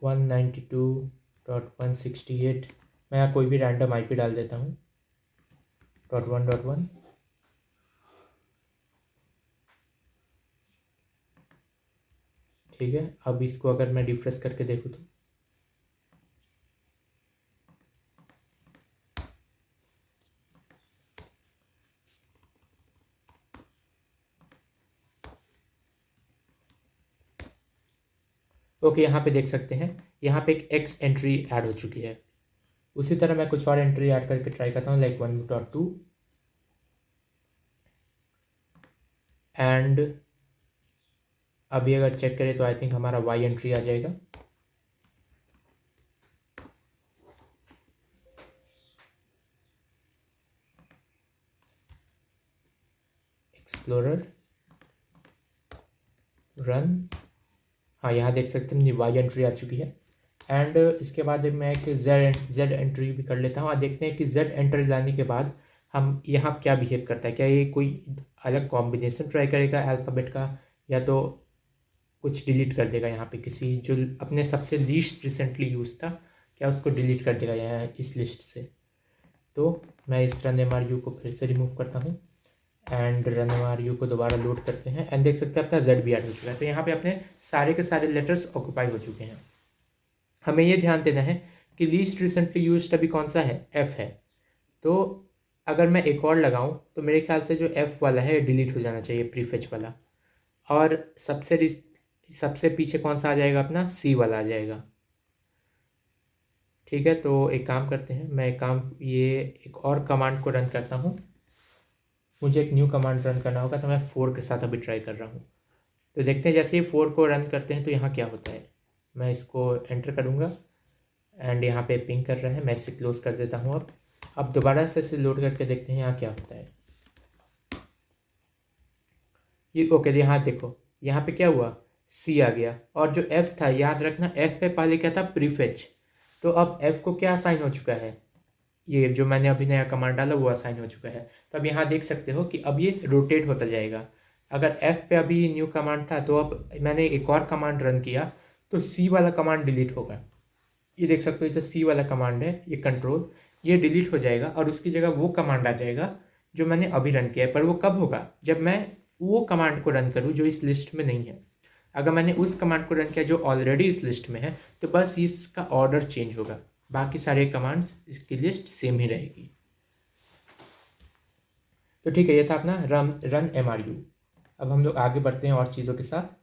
192.168। मैं यहाँ कोई भी रैंडम IP डाल देता हूँ, .1.1। ठीक है, अब इसको अगर मैं रिफ्रेश करके देखूँ तो ओके, यहाँ पे देख सकते हैं यहाँ पे एक X एंट्री ऐड हो चुकी है। उसी तरह मैं कुछ और एंट्री ऐड करके ट्राई करता हूँ, लाइक 1.2। एंड अभी अगर चेक करें तो आई थिंक हमारा Y एंट्री आ जाएगा। एक्सप्लोरर रन, हाँ यहाँ देख सकते हैं Y एंट्री आ चुकी है। एंड इसके बाद मैं एक Z एंट्री भी कर लेता हूँ और देखते हैं कि Z एंट्री लाने के बाद हम यहाँ क्या बिहेव करता है। क्या ये कोई अलग कॉम्बिनेशन ट्राई करेगा अल्फ़ाबेट का, या तो कुछ डिलीट कर देगा यहाँ पे किसी जो अपने सबसे लीस्ट रिसेंटली यूज़ था, क्या उसको डिलीट कर देगा यहाँ इस लिस्ट से। तो मैं इस रन MRU को फिर से रिमूव करता हूँ एंड रन MRU को दोबारा लोड करते हैं एंड देख सकते हैं अपना Z भी ऐड हो चुका है। तो यहाँ पे अपने सारे के सारे लेटर्स ऑक्यूपाई हो चुके हैं। हमें ये ध्यान देना है कि लीस्ट रिसेंटली यूज्ड अभी कौन सा है, एफ है। तो अगर मैं एक और लगाऊं तो मेरे ख्याल से जो एफ वाला है डिलीट हो जाना चाहिए, प्रीफेच वाला। और सबसे पीछे कौन सा आ जाएगा, अपना सी वाला आ जाएगा। ठीक है, तो एक काम करते हैं, मैं एक और कमांड को रन करता हूँ। मुझे एक न्यू कमांड रन करना होगा, तो मैं 4 के साथ अभी ट्राई कर रहा हूँ। तो देखते हैं जैसे ही 4 को रन करते हैं तो यहाँ क्या होता है। मैं इसको एंटर करूँगा एंड यहाँ पे पिंग कर रहा है, मैं इसे क्लोज कर देता हूँ। अब दोबारा से इसे लोड करके देखते हैं यहाँ क्या होता है। ये ओके, यहाँ देखो यहाँ पे क्या हुआ, सी आ गया। और जो एफ था, याद रखना एफ पे पहले क्या था, प्रीफेच। तो अब एफ को क्या असाइन हो चुका है, ये जो मैंने अभी नया कमांड डाला वो असाइन हो चुका है। तो अब यहाँ देख सकते हो कि अब ये रोटेट होता जाएगा। अगर एफ पे अभी न्यू कमांड था, तो अब मैंने एक और कमांड रन किया तो सी वाला कमांड डिलीट होगा। ये देख सकते हो, जो सी वाला कमांड है ये कंट्रोल, ये डिलीट हो जाएगा और उसकी जगह वो कमांड आ जाएगा जो मैंने अभी रन किया है। पर वो कब होगा, जब मैं वो कमांड को रन करूँ जो इस लिस्ट में नहीं है। अगर मैंने उस कमांड को रन किया जो ऑलरेडी इस लिस्ट में है, तो बस इसका ऑर्डर चेंज होगा, बाकी सारे कमांड्स इसकी लिस्ट सेम ही रहेगी। तो ठीक है, ये था अपना रन MRU। अब हम लोग आगे बढ़ते हैं और चीज़ों के साथ।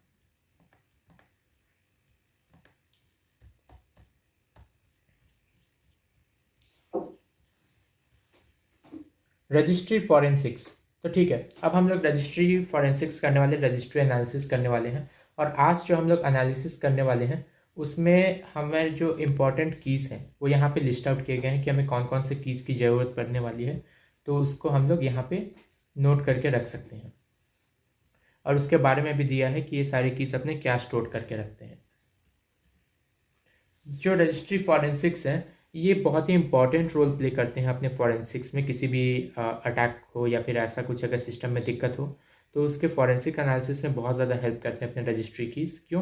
Registry forensics. तो ठीक है, अब हम लोग रजिस्ट्री फॉरेंसिक्स करने वाले, रजिस्ट्री एनालिसिस करने वाले हैं। और आज जो हम लोग एनालिसिस करने वाले हैं उसमें हमें जो इम्पोर्टेंट कीज़ हैं वो यहाँ पे लिस्ट आउट किए गए हैं कि हमें कौन कौन से कीज़ की ज़रूरत पड़ने वाली है। तो उसको हम लोग यहाँ पे नोट करके रख सकते हैं। और उसके बारे में भी दिया है कि ये सारे कीज़ अपने क्या स्टोर करके रखते हैं। जो रजिस्ट्री फॉरेंसिक्स हैं ये बहुत ही इंपॉर्टेंट रोल प्ले करते हैं अपने फॉरेंसिक्स में। किसी भी अटैक हो या फिर ऐसा कुछ अगर सिस्टम में दिक्कत हो तो उसके फॉरेंसिक एनालिसिस में बहुत ज़्यादा हेल्प करते हैं अपने रजिस्ट्री कीज़। क्यों?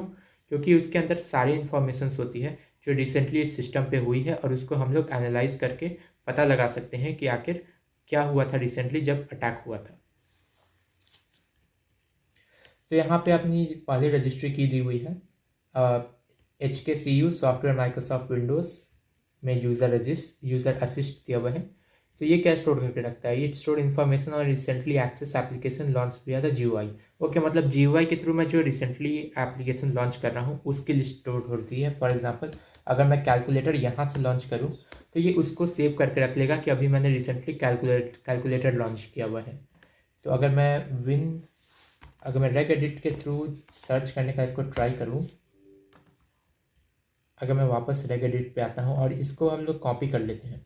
क्योंकि उसके अंदर सारी इन्फॉर्मेशंस होती है जो रिसेंटली इस सिस्टम पे हुई है, और उसको हम लोग एनालाइज करके पता लगा सकते हैं कि आखिर क्या हुआ था रिसेंटली जब अटैक हुआ था। तो यहाँ पे अपनी पहली रजिस्ट्री की दी हुई है, HKCU सॉफ्टवेयर माइक्रोसॉफ्ट विंडोज़ में यूज़र असिस्ट दिया हुआ है। तो ये क्या स्टोर करके रखता है, ये स्टोर इन्फॉर्मेशन और रिसेंटली एक्सेस एप्लीकेशन लॉन्च किया था GUI। ओके, मतलब GUI के थ्रू मैं जो रिसेंटली एप्लीकेशन लॉन्च कर रहा हूँ उसकी लिस्ट स्टोर होती है। फॉर एग्जांपल अगर मैं कैलकुलेटर यहाँ से लॉन्च करूँ तो ये उसको सेव करके रख लेगा कि अभी मैंने रिसेंटली कैलकुलेटर लॉन्च किया हुआ है। तो अगर मैं रेग एडिट के थ्रू सर्च करने का इसको ट्राई करूँ, अगर मैं वापस रेग एडिट पे आता हूँ और इसको हम लोग कॉपी कर लेते हैं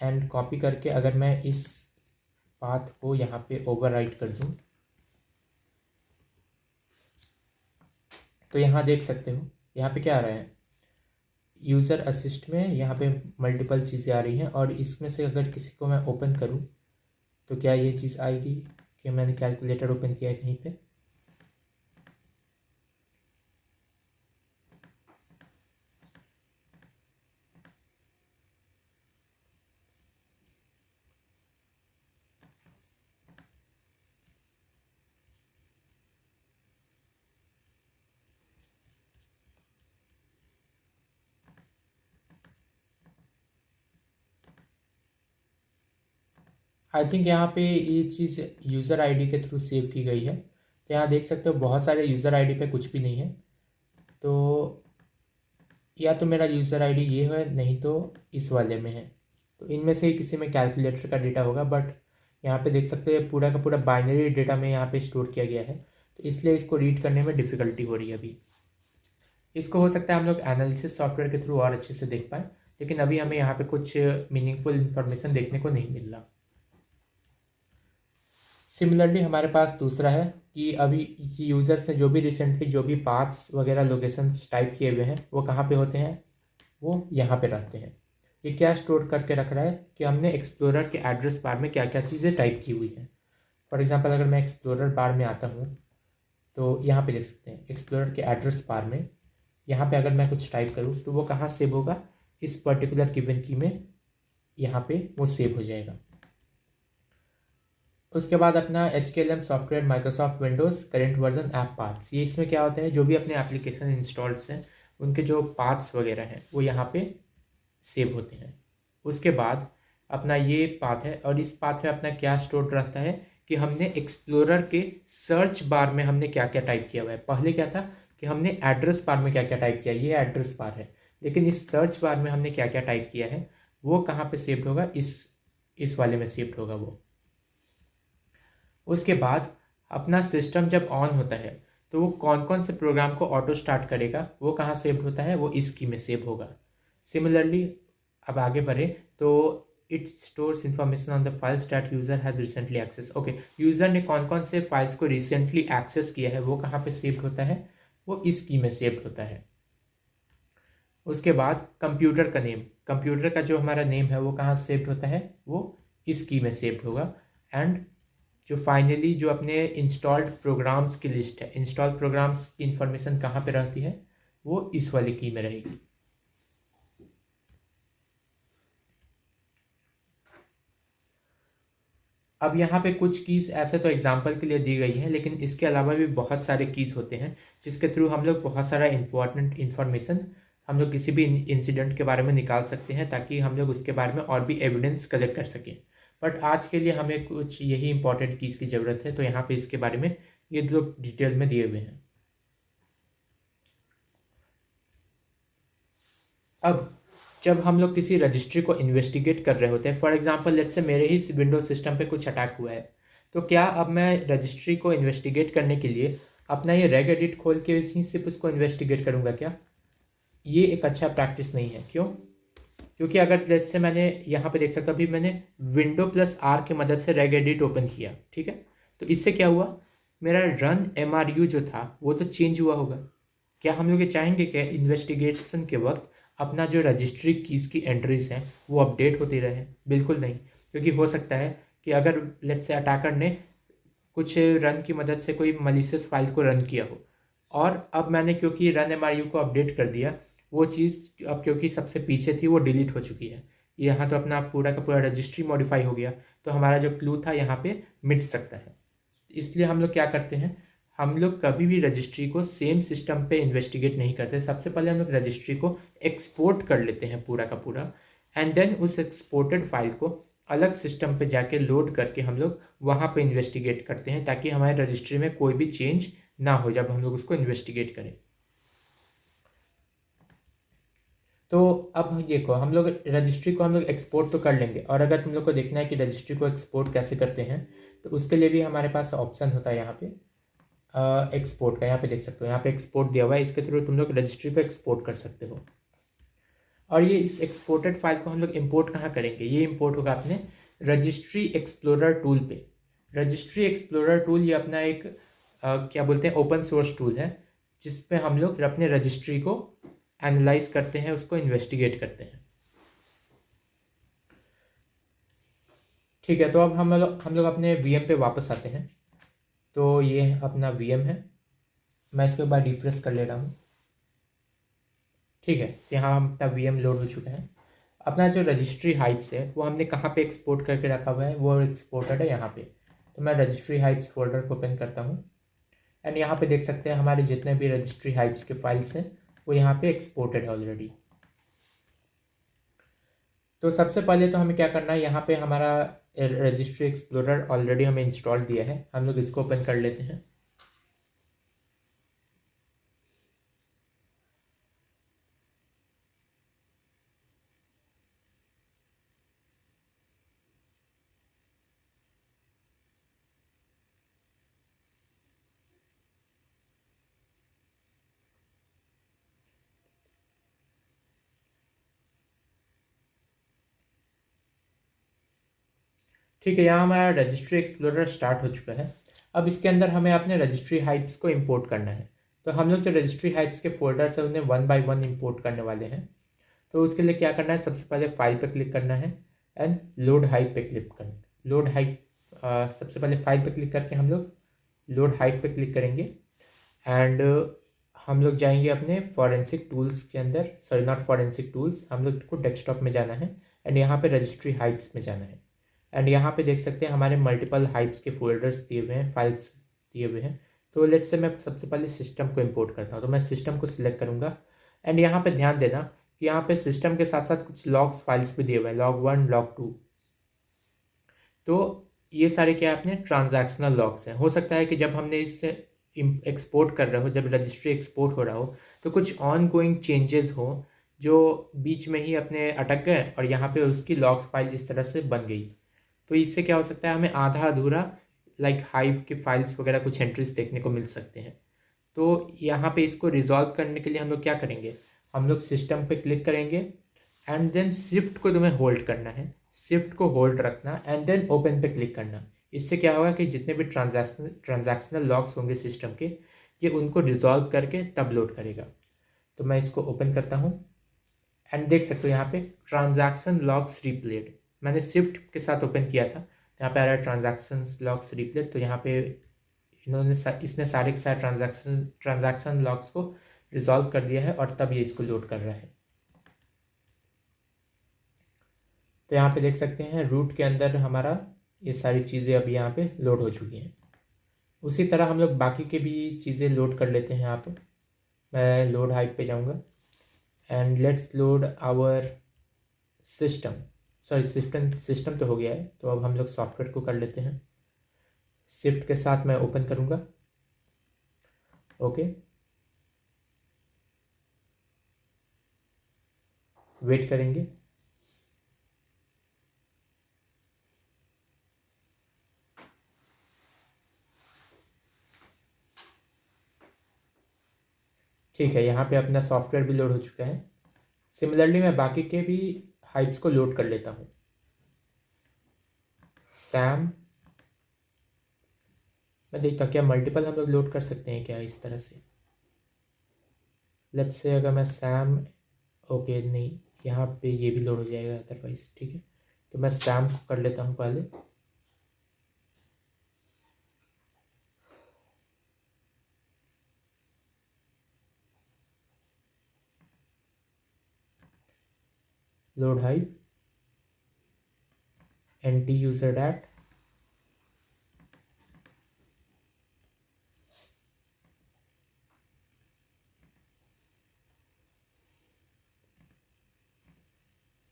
एंड कॉपी करके अगर मैं इस पाथ को यहाँ पे ओवरराइट कर दूँ तो यहाँ देख सकते हो यहाँ पे क्या आ रहा है, यूज़र असिस्ट में यहाँ पे मल्टीपल चीज़ें आ रही हैं। और इसमें से अगर किसी को मैं ओपन करूँ तो क्या ये चीज़ आएगी कि मैंने कैलकुलेटर ओपन किया है कहीं पे। आई थिंक यहाँ पे ये चीज़ यूज़र आईडी के थ्रू सेव की गई है। तो यहाँ देख सकते हो बहुत सारे यूज़र आईडी पे कुछ भी नहीं है। तो या तो मेरा यूज़र आईडी ये है, नहीं तो इस वाले में है। तो इनमें से ही किसी में कैलकुलेटर का डेटा होगा। बट यहाँ पे देख सकते हैं पूरा का पूरा बाइनरी डेटा में यहाँ पे स्टोर किया गया है, तो इसलिए इसको रीड करने में डिफ़िकल्टी हो रही है अभी। इसको हो सकता है हम लोग एनालिसिस सॉफ्टवेयर के थ्रू और अच्छे से देख पाएँ, लेकिन अभी हमें यहाँ पे कुछ मीनिंगफुल इन्फॉर्मेशन देखने को नहीं मिल रहा। सिमिलरली हमारे पास दूसरा है कि अभी यूज़र्स ने जो भी रिसेंटली जो भी पाथ्स वगैरह लोकेशंस टाइप किए हुए हैं वो कहाँ पे होते हैं, वो यहाँ पे रहते हैं। ये क्या स्टोर करके रख रहा है कि हमने एक्सप्लोरर के एड्रेस बार में क्या क्या चीज़ें टाइप की हुई हैं। फॉर एग्जांपल अगर मैं एक्सप्लोरर बार में आता हूँ तो यहाँ पे देख सकते हैं एक्सप्लोरर के एड्रेस बार में यहाँ पे अगर मैं कुछ टाइप करूँ तो वो कहाँ सेव होगा, इस पर्टिकुलर गिवन की में यहाँ पे वो सेव हो जाएगा। उसके बाद अपना HKLM software Microsoft Windows current version app paths. ये इसमें क्या होता है, जो भी अपने एप्लीकेशन इंस्टॉल्स हैं उनके जो पाथ्स वगैरह हैं वो यहाँ पे सेव होते हैं। उसके बाद अपना ये पाथ है, और इस पाथ में अपना क्या स्टोर रहता है कि हमने एक्सप्लोरर के सर्च बार में हमने क्या क्या टाइप किया हुआ है। पहले क्या था कि हमने एड्रेस बार में क्या क्या टाइप किया, ये एड्रेस बार है, लेकिन इस सर्च बार में हमने क्या क्या टाइप किया है वो कहाँ पे सेव्ड होगा, इस वाले में सेव्ड होगा वो। उसके बाद अपना सिस्टम जब ऑन होता है तो वो कौन कौन से प्रोग्राम को ऑटो स्टार्ट करेगा वो कहाँ सेव्ड होता है, वो इस की में सेव होगा। सिमिलरली अब आगे बढ़े तो it stores information on the files that user has recently access. Okay, user ने कौन कौन से फाइल्स को रिसेंटली एक्सेस किया है वो कहाँ पे सेव्ड होता है, वो इस की में सेव्ड होता है। उसके बाद कंप्यूटर का नेम, कंप्यूटर का जो हमारा नेम है वो कहाँ सेव्ड होता है, वो इस की में सेव्ड होगा। एंड जो फाइनली जो अपने इंस्टॉल्ड प्रोग्राम्स की लिस्ट है, इंस्टॉल प्रोग्राम्स की इंफॉर्मेशन कहाँ पे रहती है, वो इस वाली की में रहेगी। अब यहाँ पे कुछ कीज़ ऐसे तो एग्जांपल के लिए दी गई हैं, लेकिन इसके अलावा भी बहुत सारे कीज़ होते हैं जिसके थ्रू हम लोग बहुत सारा इंपॉर्टेंट इन्फॉर्मेशन हम लोग किसी भी इंसिडेंट के बारे में निकाल सकते हैं, ताकि हम लोग उसके बारे में और भी एविडेंस कलेक्ट कर सकें। बट आज के लिए हमें कुछ यही इंपॉर्टेंट कीज़ की ज़रूरत है, तो यहाँ पे इसके बारे में ये लोग डिटेल में दिए हुए हैं। अब जब हम लोग किसी रजिस्ट्री को इन्वेस्टिगेट कर रहे होते हैं, फॉर एग्जांपल लेट्स से मेरे ही विंडोज सिस्टम पे कुछ अटैक हुआ है, तो क्या अब मैं रजिस्ट्री को इन्वेस्टिगेट करने के लिए अपना ये रेग एडिट खोल के ही सिर्फ उसको इन्वेस्टिगेट करूँगा क्या? ये एक अच्छा प्रैक्टिस नहीं है। क्यों? क्योंकि अगर लेट्स से मैंने यहाँ पे देख सकता अभी मैंने Windows+R की मदद से रेग एडिट ओपन किया, ठीक है, तो इससे क्या हुआ, मेरा रन MRU जो था वो तो चेंज हुआ होगा। क्या हम लोग ये चाहेंगे क्या इन्वेस्टिगेशन के वक्त अपना जो रजिस्ट्री कीज़ की एंट्रीज हैं वो अपडेट होती रहे? बिल्कुल नहीं, क्योंकि हो सकता है कि अगर लेट्स से अटैकर ने कुछ रन की मदद से कोई मलिशियस फाइल को रन किया हो, और अब मैंने क्योंकि रन MRU को अपडेट कर दिया, वो चीज़ अब क्योंकि सबसे पीछे थी वो डिलीट हो चुकी है। यहाँ तो अपना पूरा का पूरा रजिस्ट्री मॉडिफाई हो गया, तो हमारा जो क्लू था यहाँ पे मिट सकता है। इसलिए हम लोग क्या करते हैं, हम लोग कभी भी रजिस्ट्री को सेम सिस्टम पे इन्वेस्टिगेट नहीं करते। सबसे पहले हम लोग रजिस्ट्री को एक्सपोर्ट कर लेते हैं पूरा का पूरा, एंड देन उस एक्सपोर्टेड फाइल को अलग सिस्टम पे जाके लोड करके हम लोग वहाँ पे इन्वेस्टिगेट करते हैं, ताकि हमारे रजिस्ट्री में कोई भी चेंज ना हो जब हम लोग उसको इन्वेस्टिगेट करें। तो अब देखो, हम लोग रजिस्ट्री को हम लोग एक्सपोर्ट तो कर लेंगे, और अगर तुम लोग को देखना है कि रजिस्ट्री को एक्सपोर्ट कैसे करते हैं, तो उसके लिए भी हमारे पास ऑप्शन होता है यहाँ पे एक्सपोर्ट का। यहाँ पे देख सकते हो, यहाँ पे एक्सपोर्ट दिया हुआ है, इसके थ्रू तुम लोग रजिस्ट्री को एक्सपोर्ट कर सकते हो। और ये इस एक्सपोर्टेड फाइल को हम लोग इम्पोर्ट कहाँ करेंगे, ये इम्पोर्ट होगा अपने रजिस्ट्री एक्सप्लोरर टूल पे। रजिस्ट्री एक्सप्लोरर टूल ये अपना एक क्या बोलते हैं ओपन सोर्स टूल है, जिसपे हम लोग अपने रजिस्ट्री को एनालाइज करते हैं, उसको इन्वेस्टिगेट करते हैं। ठीक है, तो अब हम लोग अपने VM पे वापस आते हैं। तो ये अपना VM है, मैं इसके बाद रिफ्रेश कर ले रहा हूँ। ठीक है, यहाँ अपना VM लोड हो चुका है। अपना जो रजिस्ट्री हाइप्स है वो हमने कहाँ पे एक्सपोर्ट करके रखा हुआ है, वो एक्सपोर्टेड है यहाँ पे। तो मैं रजिस्ट्री हाइप्स फोल्डर को ओपन करता हूँ, एंड यहाँ पे देख सकते हैं हमारे जितने भी रजिस्ट्री हाइप्स के फाइल्स हैं वो यहाँ पे एक्सपोर्टेड है ऑलरेडी। तो सबसे पहले तो हमें क्या करना है, यहाँ पे हमारा रजिस्ट्री एक्सप्लोरर ऑलरेडी हमें इंस्टॉल दिया है, हम लोग इसको ओपन कर लेते हैं। ठीक है, यहाँ हमारा रजिस्ट्री एक्सप्लोरर स्टार्ट हो चुका है। अब इसके अंदर हमें अपने रजिस्ट्री हाइप्स को इंपोर्ट करना है। तो हम लोग जो रजिस्ट्री हाइप्स के फोल्डर्स है उन्हें 1 बाय 1 इंपोर्ट करने वाले हैं। तो उसके लिए क्या करना है, सबसे पहले फाइल पे क्लिक करना है, एंड लोड हाइप पे क्लिक करना। लोड हाइप सबसे पहले फाइल पे क्लिक करके हम लोग लोड हाइप पे क्लिक करेंगे, एंड हम लोग जाएंगे अपने फॉरेंसिक टूल्स के अंदर, सॉरी नॉट फॉरेंसिक टूल्स, हम लोग को डेस्कटॉप में जाना है, एंड यहाँ पे रजिस्ट्री हाइप्स में जाना है। एंड यहाँ पे देख सकते हैं हमारे मल्टीपल हाइप्स के फोल्डर्स दिए हुए हैं, फाइल्स दिए हुए हैं। तो लेट्स से मैं सबसे पहले सिस्टम को इंपोर्ट करता हूँ, तो मैं सिस्टम को सिलेक्ट करूँगा, एंड यहाँ पे ध्यान देना कि यहाँ पे सिस्टम के साथ साथ कुछ लॉग्स फाइल्स भी दिए हुए हैं, log1 log2। तो ये सारे क्या है, अपने ट्रांजैक्शनल लॉग्स हैं। हो सकता है कि जब हमने इससे एक्सपोर्ट कर रहे हो, जब रजिस्ट्री एक्सपोर्ट हो रहा हो, तो कुछ ऑन गोइंग चेंजेस हो जो बीच में ही अपने अटक गए और यहाँ पे उसकी लॉग फाइल इस तरह से बन गई। तो इससे क्या हो सकता है, हमें आधा अधूरा लाइक हाइव की फाइल्स वगैरह कुछ एंट्रीज देखने को मिल सकते हैं। तो यहाँ पे इसको रिजॉल्व करने के लिए हम लोग क्या करेंगे, हम लोग सिस्टम पे क्लिक करेंगे एंड देन शिफ्ट को तुम्हें होल्ड करना है, शिफ्ट को होल्ड रखना एंड देन ओपन पे क्लिक करना। इससे क्या होगा कि जितने भी ट्रांजैक्शनल लॉग्स होंगे सिस्टम के, ये उनको रिजॉल्व करके तब लोड करेगा। तो मैं इसको ओपन करता हूँ एंड देख सकते हो यहाँ पे ट्रांजैक्शन लॉग्स रिप्लेड, मैंने शिफ्ट के साथ ओपन किया था, तो यहाँ पे आ रहा है ट्रांजैक्शन लॉग्स रिप्लेड। तो यहाँ पे इसने सारे के सारे ट्रांजैक्शन लॉग्स को रिजॉल्व कर दिया है और तब ये इसको लोड कर रहा है। तो यहाँ पे देख सकते हैं रूट के अंदर हमारा ये सारी चीज़ें अभी यहाँ पे लोड हो चुकी हैं। उसी तरह हम लोग बाकी के भी चीज़ें लोड कर लेते हैं। यहाँ पे मैं लोड हाइप पे जाऊँगा and let's load our system. Sorry, system तो हो गया है, तो अब हम लोग सॉफ्टवेयर को कर लेते हैं। शिफ्ट के साथ मैं ओपन करूँगा। ओके, वेट करेंगे। ठीक है, यहाँ पे अपना सॉफ्टवेयर भी लोड हो चुका है। सिमिलरली मैं बाकी के भी हाइप्स को लोड कर लेता हूँ। सैम, मैं देखता हूँ क्या मल्टीपल हम लोग लोड कर सकते हैं क्या इस तरह से। लेट्स से अगर मैं सैम, ओके नहीं, यहाँ पे ये भी लोड हो जाएगा अदरवाइज। ठीक है, तो मैं सैम को कर लेता हूँ पहले। Load hype anti user that,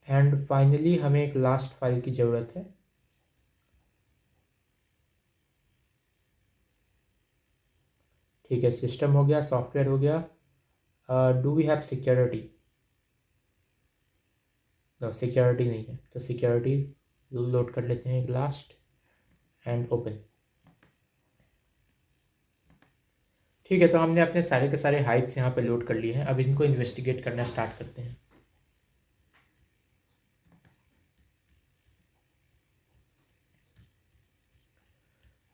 and finally हमें एक लास्ट फाइल की ज़रूरत है। ठीक है, सिस्टम हो गया, सॉफ्टवेयर हो गया। Do we have security? No, security नहीं है, तो सिक्योरिटी लोड कर लेते हैं लास्ट एंड ओपन। ठीक है, तो हमने अपने सारे के सारे हाइप्स यहाँ पे लोड कर लिए हैं। अब इनको इन्वेस्टिगेट करना स्टार्ट करते हैं।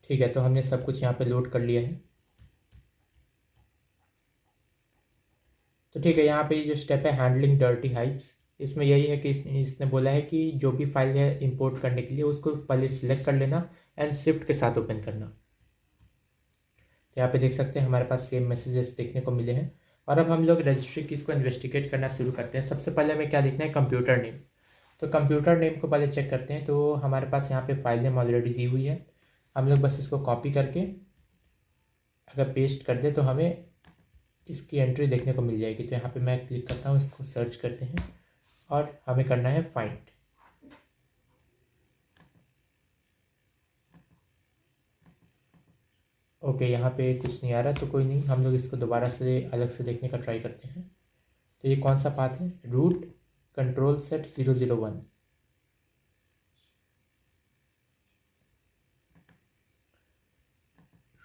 ठीक है, तो हमने सब कुछ यहाँ पे लोड कर लिया है। तो ठीक है, यहाँ पे ये जो स्टेप है हैंडलिंग डर्टी हाइप्स, इसमें यही है कि इसने बोला है कि जो भी फाइल है इंपोर्ट करने के लिए उसको पहले सिलेक्ट कर लेना एंड शिफ्ट के साथ ओपन करना। तो यहाँ पे देख सकते हैं हमारे पास सेम मैसेजेस देखने को मिले हैं। और अब हम लोग रजिस्ट्री की इसको इन्वेस्टिगेट करना शुरू करते हैं। सबसे पहले हमें क्या देखना है, कंप्यूटर नेम। तो कंप्यूटर नेम को पहले चेक करते हैं। तो हमारे पास यहाँ पे फाइल नेम ऑलरेडी दी हुई है, हम लोग बस इसको कॉपी करके अगर पेस्ट कर दे तो हमें इसकी एंट्री देखने को मिल जाएगी। तो यहाँ पे मैं क्लिक करता हूँ, इसको सर्च करते हैं और हमें करना है फाइंड। ओके, यहाँ पे कुछ नहीं आ रहा, तो कोई नहीं, हम लोग इसको दोबारा से अलग से देखने का ट्राई करते हैं। तो ये कौन सा पाथ है, root control set 001।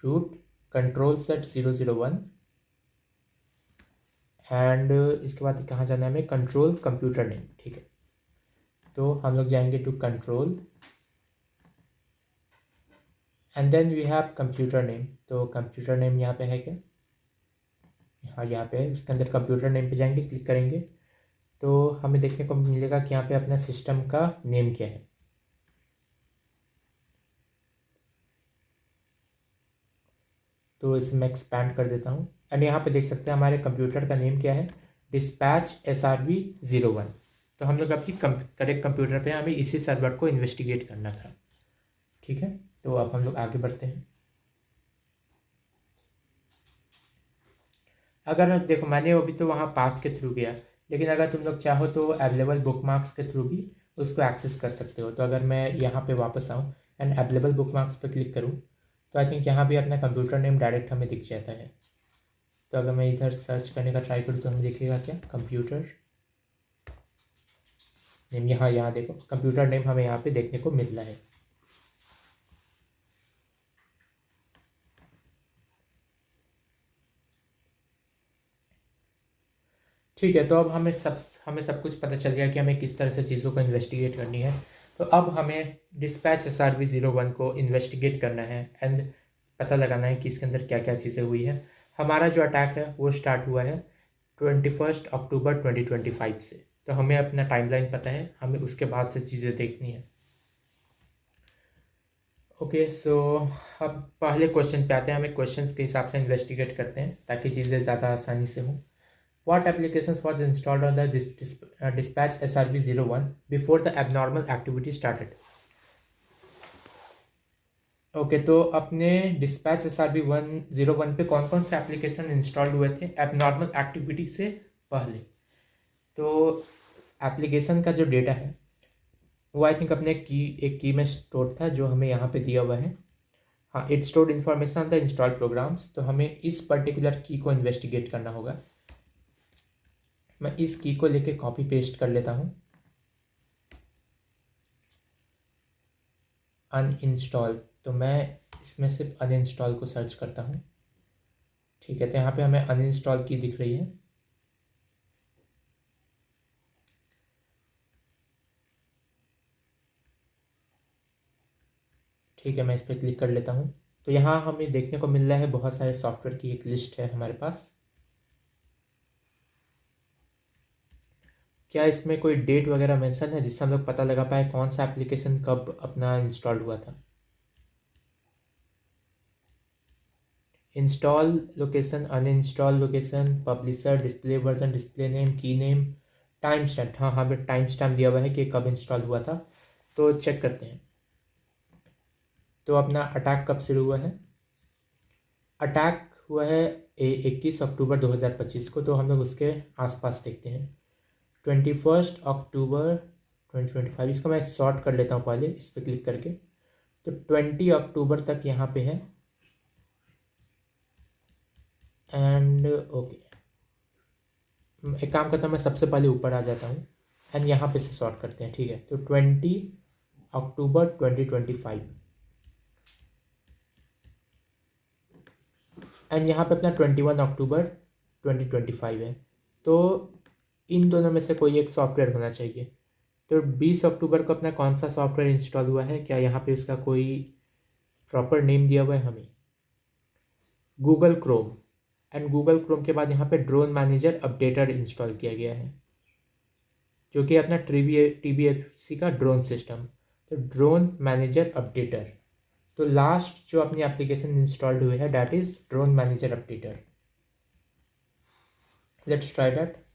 Root control set 001 and इसके बाद कहाँ जाना है हमें, कंट्रोल कंप्यूटर नेम। ठीक है, तो हम लोग जाएंगे to control and then we have computer name. तो कंप्यूटर नेम यहाँ पे है क्या, हाँ यहाँ पे है। उसके अंदर कंप्यूटर नेम पे जाएंगे, क्लिक करेंगे तो हमें देखने को मिलेगा कि यहाँ पे अपना सिस्टम का नेम क्या है। तो इसे मैं एक्सपैंड कर देता हूँ एंड यहाँ पे देख सकते हैं हमारे कंप्यूटर का नेम क्या है, डिस्पैच SRV 01। तो हम लोग अभी करेक्ट कंप्यूटर पे हमें इसी सर्वर को इन्वेस्टिगेट करना था। ठीक है, तो अब हम लोग आगे बढ़ते हैं। अगर देखो मैंने अभी तो वहाँ पाथ के थ्रू गया, लेकिन अगर तुम लोग चाहो तो अवेलेबल बुकमार्क्स के थ्रू भी उसको एक्सेस कर सकते हो। तो अगर मैं यहाँ पे वापस आऊँ एंड अवेलेबल बुकमार्क्स पर क्लिक करूँ तो आई थिंक यहाँ भी अपना कंप्यूटर नेम डायरेक्ट हमें दिख जाता है। तो अगर मैं इधर सर्च करने का ट्राई करूँ तो हमें दिखेगा क्या, कंप्यूटर नेम। यहाँ देखो कंप्यूटर नेम हमें यहाँ पे देखने को मिल रहा है। ठीक है, तो अब हमें सब कुछ पता चल गया कि हमें किस तरह से चीज़ों को इन्वेस्टिगेट करनी है। तो अब हमें डिस्पैच SRV-01 को इन्वेस्टिगेट करना है एंड पता लगाना है कि इसके अंदर क्या क्या चीज़ें हुई है। हमारा जो अटैक है वो स्टार्ट हुआ है 21 अक्टूबर 2025 से। तो हमें अपना टाइमलाइन पता है, हमें उसके बाद से चीज़ें देखनी है। ओके, सो अब पहले क्वेश्चन पे आते हैं। हमें क्वेश्चंस के हिसाब से इन्वेस्टिगेट करते हैं ताकि चीज़ें ज़्यादा आसानी से हों। What applications was installed on the dispatch SRV-01 before the abnormal activity started? Okay, तो अपने डिस्पैच SRV-01 पे कौन कौन से एप्लीकेशन इंस्टॉल्ड हुए थे एबनॉर्मल एक्टिविटी से पहले? तो एप्लीकेशन का जो डेटा है वो आई थिंक अपने एक की में स्टोर था जो हमें यहाँ पे दिया हुआ है। हाँ, it stored information on the installed programs. तो हमें इस पर्टिकुलर की को इन्वेस्टिगेट करना होगा। मैं इस की को लेके कॉपी पेस्ट कर लेता हूँ। अनइंस्टॉल, तो मैं इसमें सिर्फ अनइंस्टॉल को सर्च करता हूँ। ठीक है, तो यहाँ पे हमें अनइंस्टॉल की दिख रही है। ठीक है, मैं इस पर क्लिक कर लेता हूँ। तो यहाँ हमें देखने को मिल रहा है बहुत सारे सॉफ्टवेयर की एक लिस्ट है हमारे पास। क्या इसमें कोई डेट वगैरह मेंशन है जिससे हम लोग पता लगा पाए कौन सा एप्लीकेशन कब अपना इंस्टॉल हुआ था? Install location, uninstall location, publisher, display version, display name, की नेम, टाइम स्टैम्प। हाँ, हमें टाइम स्टैम्प दिया हुआ है कि कब इंस्टॉल हुआ था। तो चेक करते हैं। तो अपना अटैक कब शुरू हुआ है? अटैक हुआ है 21 अक्टूबर 2025 को। तो हम लोग उसके आसपास देखते हैं 21 अक्टूबर 2025। इसको मैं शॉर्ट कर लेता हूँ पहले इस पर क्लिक करके। तो 20 अक्टूबर तक यहाँ पे है एंड ओके, एक काम करता हूँ, मैं सबसे पहले ऊपर आ जाता हूँ एंड यहाँ पे से शॉर्ट करते हैं। ठीक है, तो 20 अक्टूबर 2025 एंड यहाँ पे अपना 21 अक्टूबर 2025 है। तो इन दोनों में से कोई एक सॉफ्टवेयर होना चाहिए। तो 20 अक्टूबर को अपना कौन सा सॉफ्टवेयर इंस्टॉल हुआ है? क्या यहाँ पे उसका कोई प्रॉपर नेम दिया हुआ है हमें? Google Chrome. And Google Chrome के बाद यहाँ पे ड्रोन मैनेजर अपडेटर इंस्टॉल किया गया है जो कि अपना TBFC का ड्रोन सिस्टम। तो ड्रोन मैनेजर अपडेटर। तो लास्ट जो अपनी एप्लीकेशन इंस्टॉल्ड हुई है that is drone manager updater. Let's try that.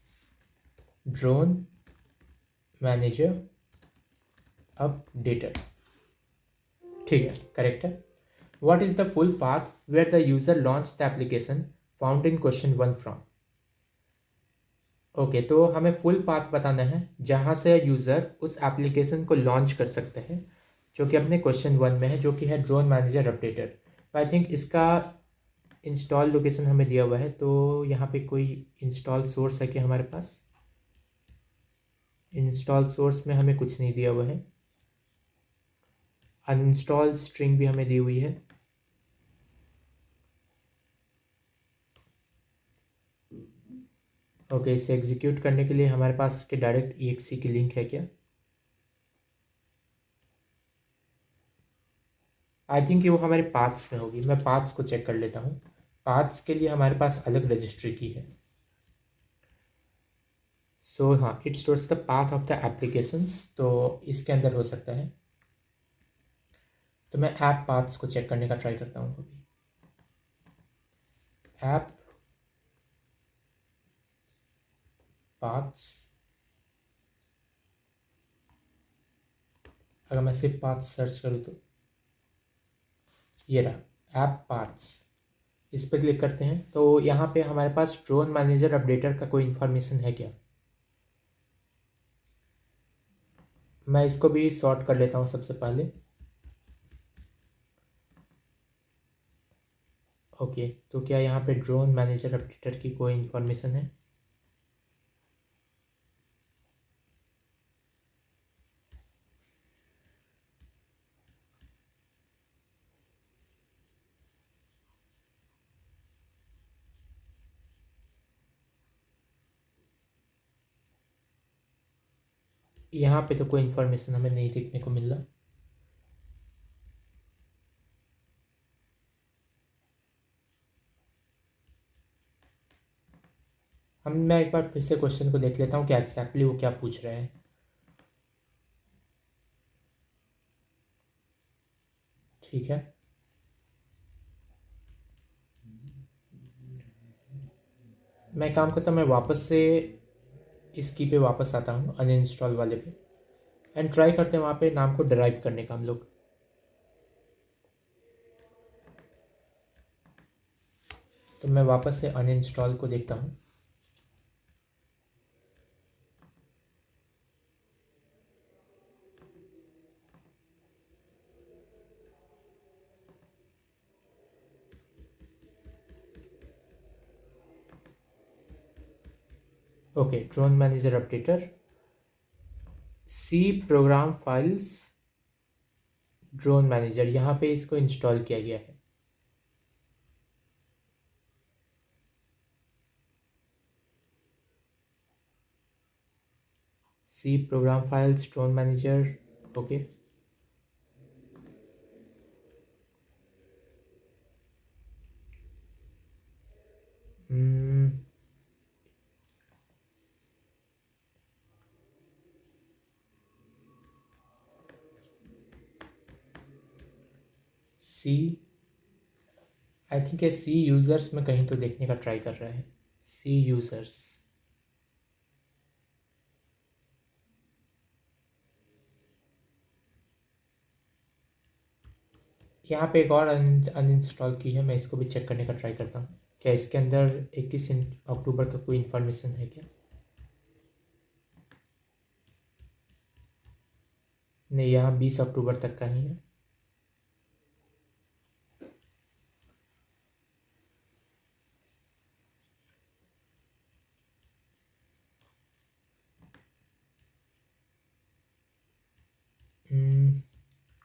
Drone manager updater. ठीक है, करेक्ट है। What is the full path where the user launch the application found in question 1 from? Okay, तो हमें फुल पाथ बताना है जहाँ से यूज़र उस एप्लीकेशन को लॉन्च कर सकते हैं जो कि अपने क्वेश्चन 1 में है, जो कि है ड्रोन मैनेजर अपडेटर। तो आई थिंक इसका इंस्टॉल लोकेशन हमें दिया हुआ है। तो यहाँ पे कोई इंस्टॉल सोर्स है क्या हमारे पास? इंस्टॉल सोर्स में हमें कुछ नहीं दिया हुआ है। अनइंस्टॉल स्ट्रिंग भी हमें दी हुई है। ओके, इसे एग्जीक्यूट करने के लिए हमारे पास इसके डायरेक्ट EXE की लिंक है क्या? आई थिंक ये वो हमारे पाथ्स में होगी। मैं पाथ्स को चेक कर लेता हूँ। पाथ्स के लिए हमारे पास अलग रजिस्ट्री की है। सो हाँ, it stores the path of the applications. तो इसके अंदर हो सकता है। तो मैं ऐप पाथ्स को चेक करने का ट्राई करता हूँ अभी। ऐप पाथ्स, अगर मैं सिर्फ पाथ्स सर्च करूँ तो ये रहा ऐप पाथ्स। इस पर क्लिक करते हैं तो यहाँ पे हमारे पास ड्रोन मैनेजर अपडेटर का कोई इन्फॉर्मेशन है क्या? मैं इसको भी सॉर्ट कर लेता हूँ सबसे पहले। ओके, तो क्या यहाँ पे ड्रोन मैनेजर अपडेटर की कोई इन्फॉर्मेशन है? यहाँ पे तो कोई इन्फॉर्मेशन हमें नहीं देखने को मिल रहा। मैं एक बार फिर से क्वेश्चन को देख लेता हूँ कि एग्जैक्टली वो क्या पूछ रहे हैं। ठीक है, मैं काम करता हूँ, मैं वापस से इस की पे वापस आता हूँ अनइंस्टॉल वाले पे, एंड ट्राई करते हैं वहाँ पे नाम को डिराइव करने का हम लोग। तो मैं वापस से अनइंस्टॉल को देखता हूँ। Okay, drone manager updater, C program files drone manager, यहाँ पे इसको इंस्टॉल किया गया है। C program files drone manager. Okay, C, I think ये सी यूज़र्स में कहीं तो देखने का ट्राई कर रहा है। सी यूज़र्स, यहाँ पे एक और अनइंस्टॉल की है, मैं इसको भी चेक करने का ट्राई करता हूँ। क्या इसके अंदर 21 अक्टूबर का कोई इन्फॉर्मेशन है क्या? नहीं, यहाँ 20 अक्टूबर तक का ही है।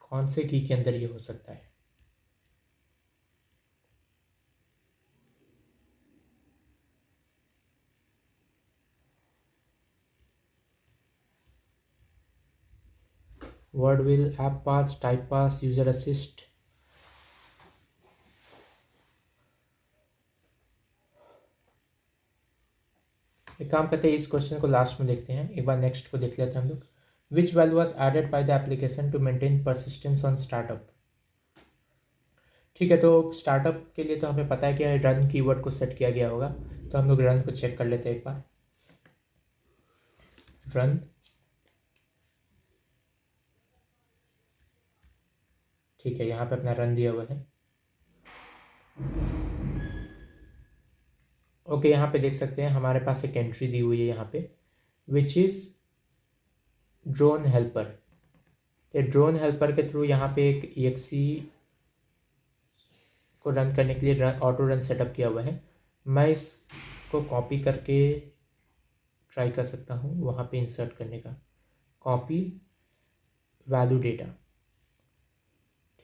कौन से की के अंदर ये हो सकता है? Word will, app pass, type pass, user assist. एक काम करते हैं, इस क्वेश्चन को लास्ट में देखते हैं, एक बार नेक्स्ट को देख लेते हैं हम लोग। Which value was added by the application to maintain persistence on startup. ठीक है, तो स्टार्टअप के लिए तो हमें पता है कि रन कीवर्ड को सेट किया गया होगा, तो हम लोग रन को चेक कर लेते हैं एक बार। रन, ठीक है, यहाँ पे अपना रन दिया हुआ है। ओके, यहाँ पे देख सकते हैं हमारे पास एक एंट्री दी हुई है यहाँ पे, विच इज़ ड्रोन हेल्पर। तो ड्रोन हेल्पर के थ्रू यहाँ पे एक EXE को रन करने के लिए ऑटो रन सेटअप किया हुआ है। मैं इसको कॉपी करके ट्राई कर सकता हूँ वहाँ पे इंसर्ट करने का। कॉपी वैल्यू डेटा,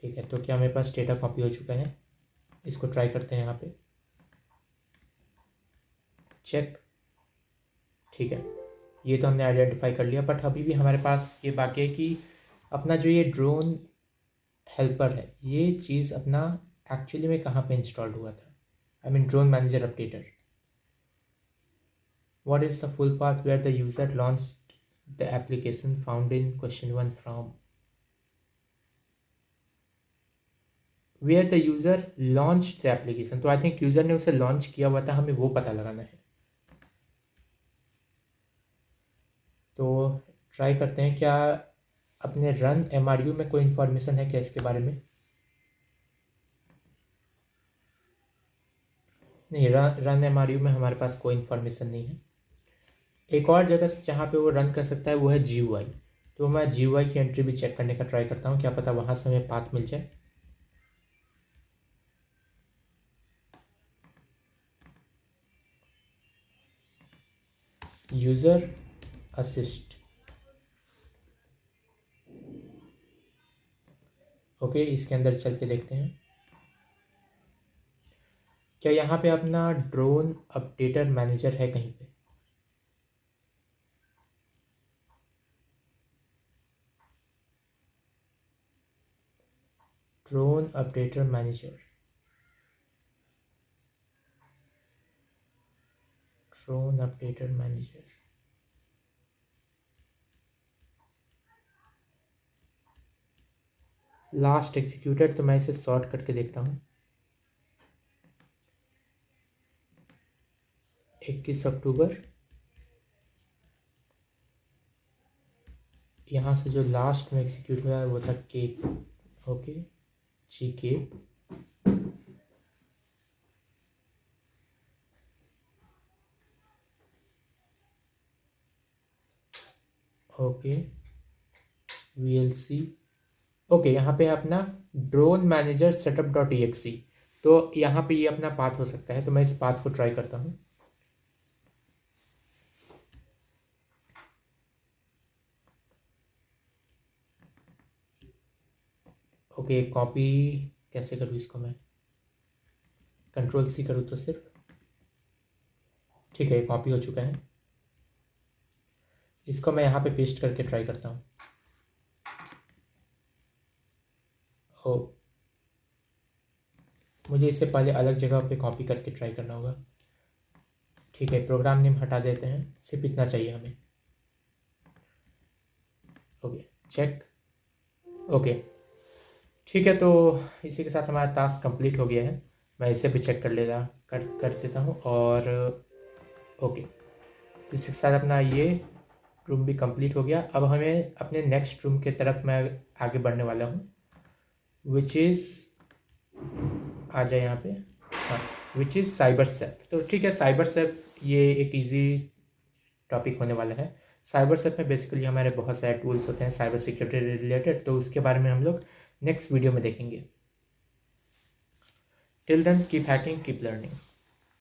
ठीक है, तो क्या मेरे पास डेटा कॉपी हो चुका है? इसको ट्राई करते हैं यहाँ पे, चेक। ठीक है, ये तो हमने आइडेंटिफाई कर लिया, बट अभी भी हमारे पास ये बाकी है कि अपना जो ये ड्रोन हेल्पर है, ये चीज़ अपना एक्चुअली में कहाँ पे इंस्टॉल्ड हुआ था? I mean drone manager updater. What is the full path where the user launched the application found in question 1 from where the user launch the application. तो आई थिंक यूज़र ने उसे लॉन्च किया हुआ था, हमें वो पता लगाना है। तो ट्राई करते हैं, क्या अपने रन MRU में कोई इन्फॉर्मेशन है क्या इसके बारे में? नहीं, रन MRU में हमारे पास कोई इन्फॉर्मेशन नहीं है। एक और जगह से जहाँ पे वो रन कर सकता है वो है GUI। तो मैं GUI की एंट्री भी चेक करने का ट्राई करता हूँ, क्या पता वहाँ से हमें पाथ मिल जाए। यूज़र असिस्ट, ओके, इसके अंदर चल के देखते हैं क्या यहाँ पे अपना ड्रोन अपडेटर मैनेजर है कहीं पे। Drone updater manager, drone updater manager, last executed, तो मैं इसे सॉर्ट करके देखता हूँ। 21 अक्टूबर, यहाँ से जो लास्ट में एग्जीक्यूट हुआ है वो था केप, ओके, जी केप, ओके, VLC, ओके, यहाँ पे है अपना drone manager setup dot EXE। तो यहाँ पे ये अपना पाथ हो सकता है, तो मैं इस पाथ को ट्राई करता हूँ। ओके, कॉपी कैसे करूँ इसको मैं, Ctrl+C करूँ तो सिर्फ, ठीक है, कॉपी हो चुका है। इसको मैं यहाँ पे पेस्ट करके ट्राई करता हूँ। ओ, मुझे इससे पहले अलग जगह पे कॉपी करके ट्राई करना होगा। ठीक है, प्रोग्राम नेम हटा देते हैं, सिर्फ इतना चाहिए हमें। ओके, चेक, ओके, ठीक है, तो इसी के साथ हमारा टास्क कंप्लीट हो गया है। मैं इसे भी चेक कर देता हूँ, और ओके, इसी के साथ अपना ये रूम भी कंप्लीट हो गया। अब हमें अपने नेक्स्ट रूम के तरफ मैं आगे बढ़ने वाला हूँ, विच इज़, आ जाए यहाँ पे, हाँ, विच इज़ साइबर सेफ। तो ठीक है, साइबर सेफ ये एक इजी टॉपिक होने वाला है। साइबर सेफ में बेसिकली हमारे बहुत सारे टूल्स होते हैं साइबर सिक्योरिटी रिलेटेड, तो उसके बारे में हम लोग नेक्स्ट वीडियो में देखेंगे। Till then keep hacking, keep learning.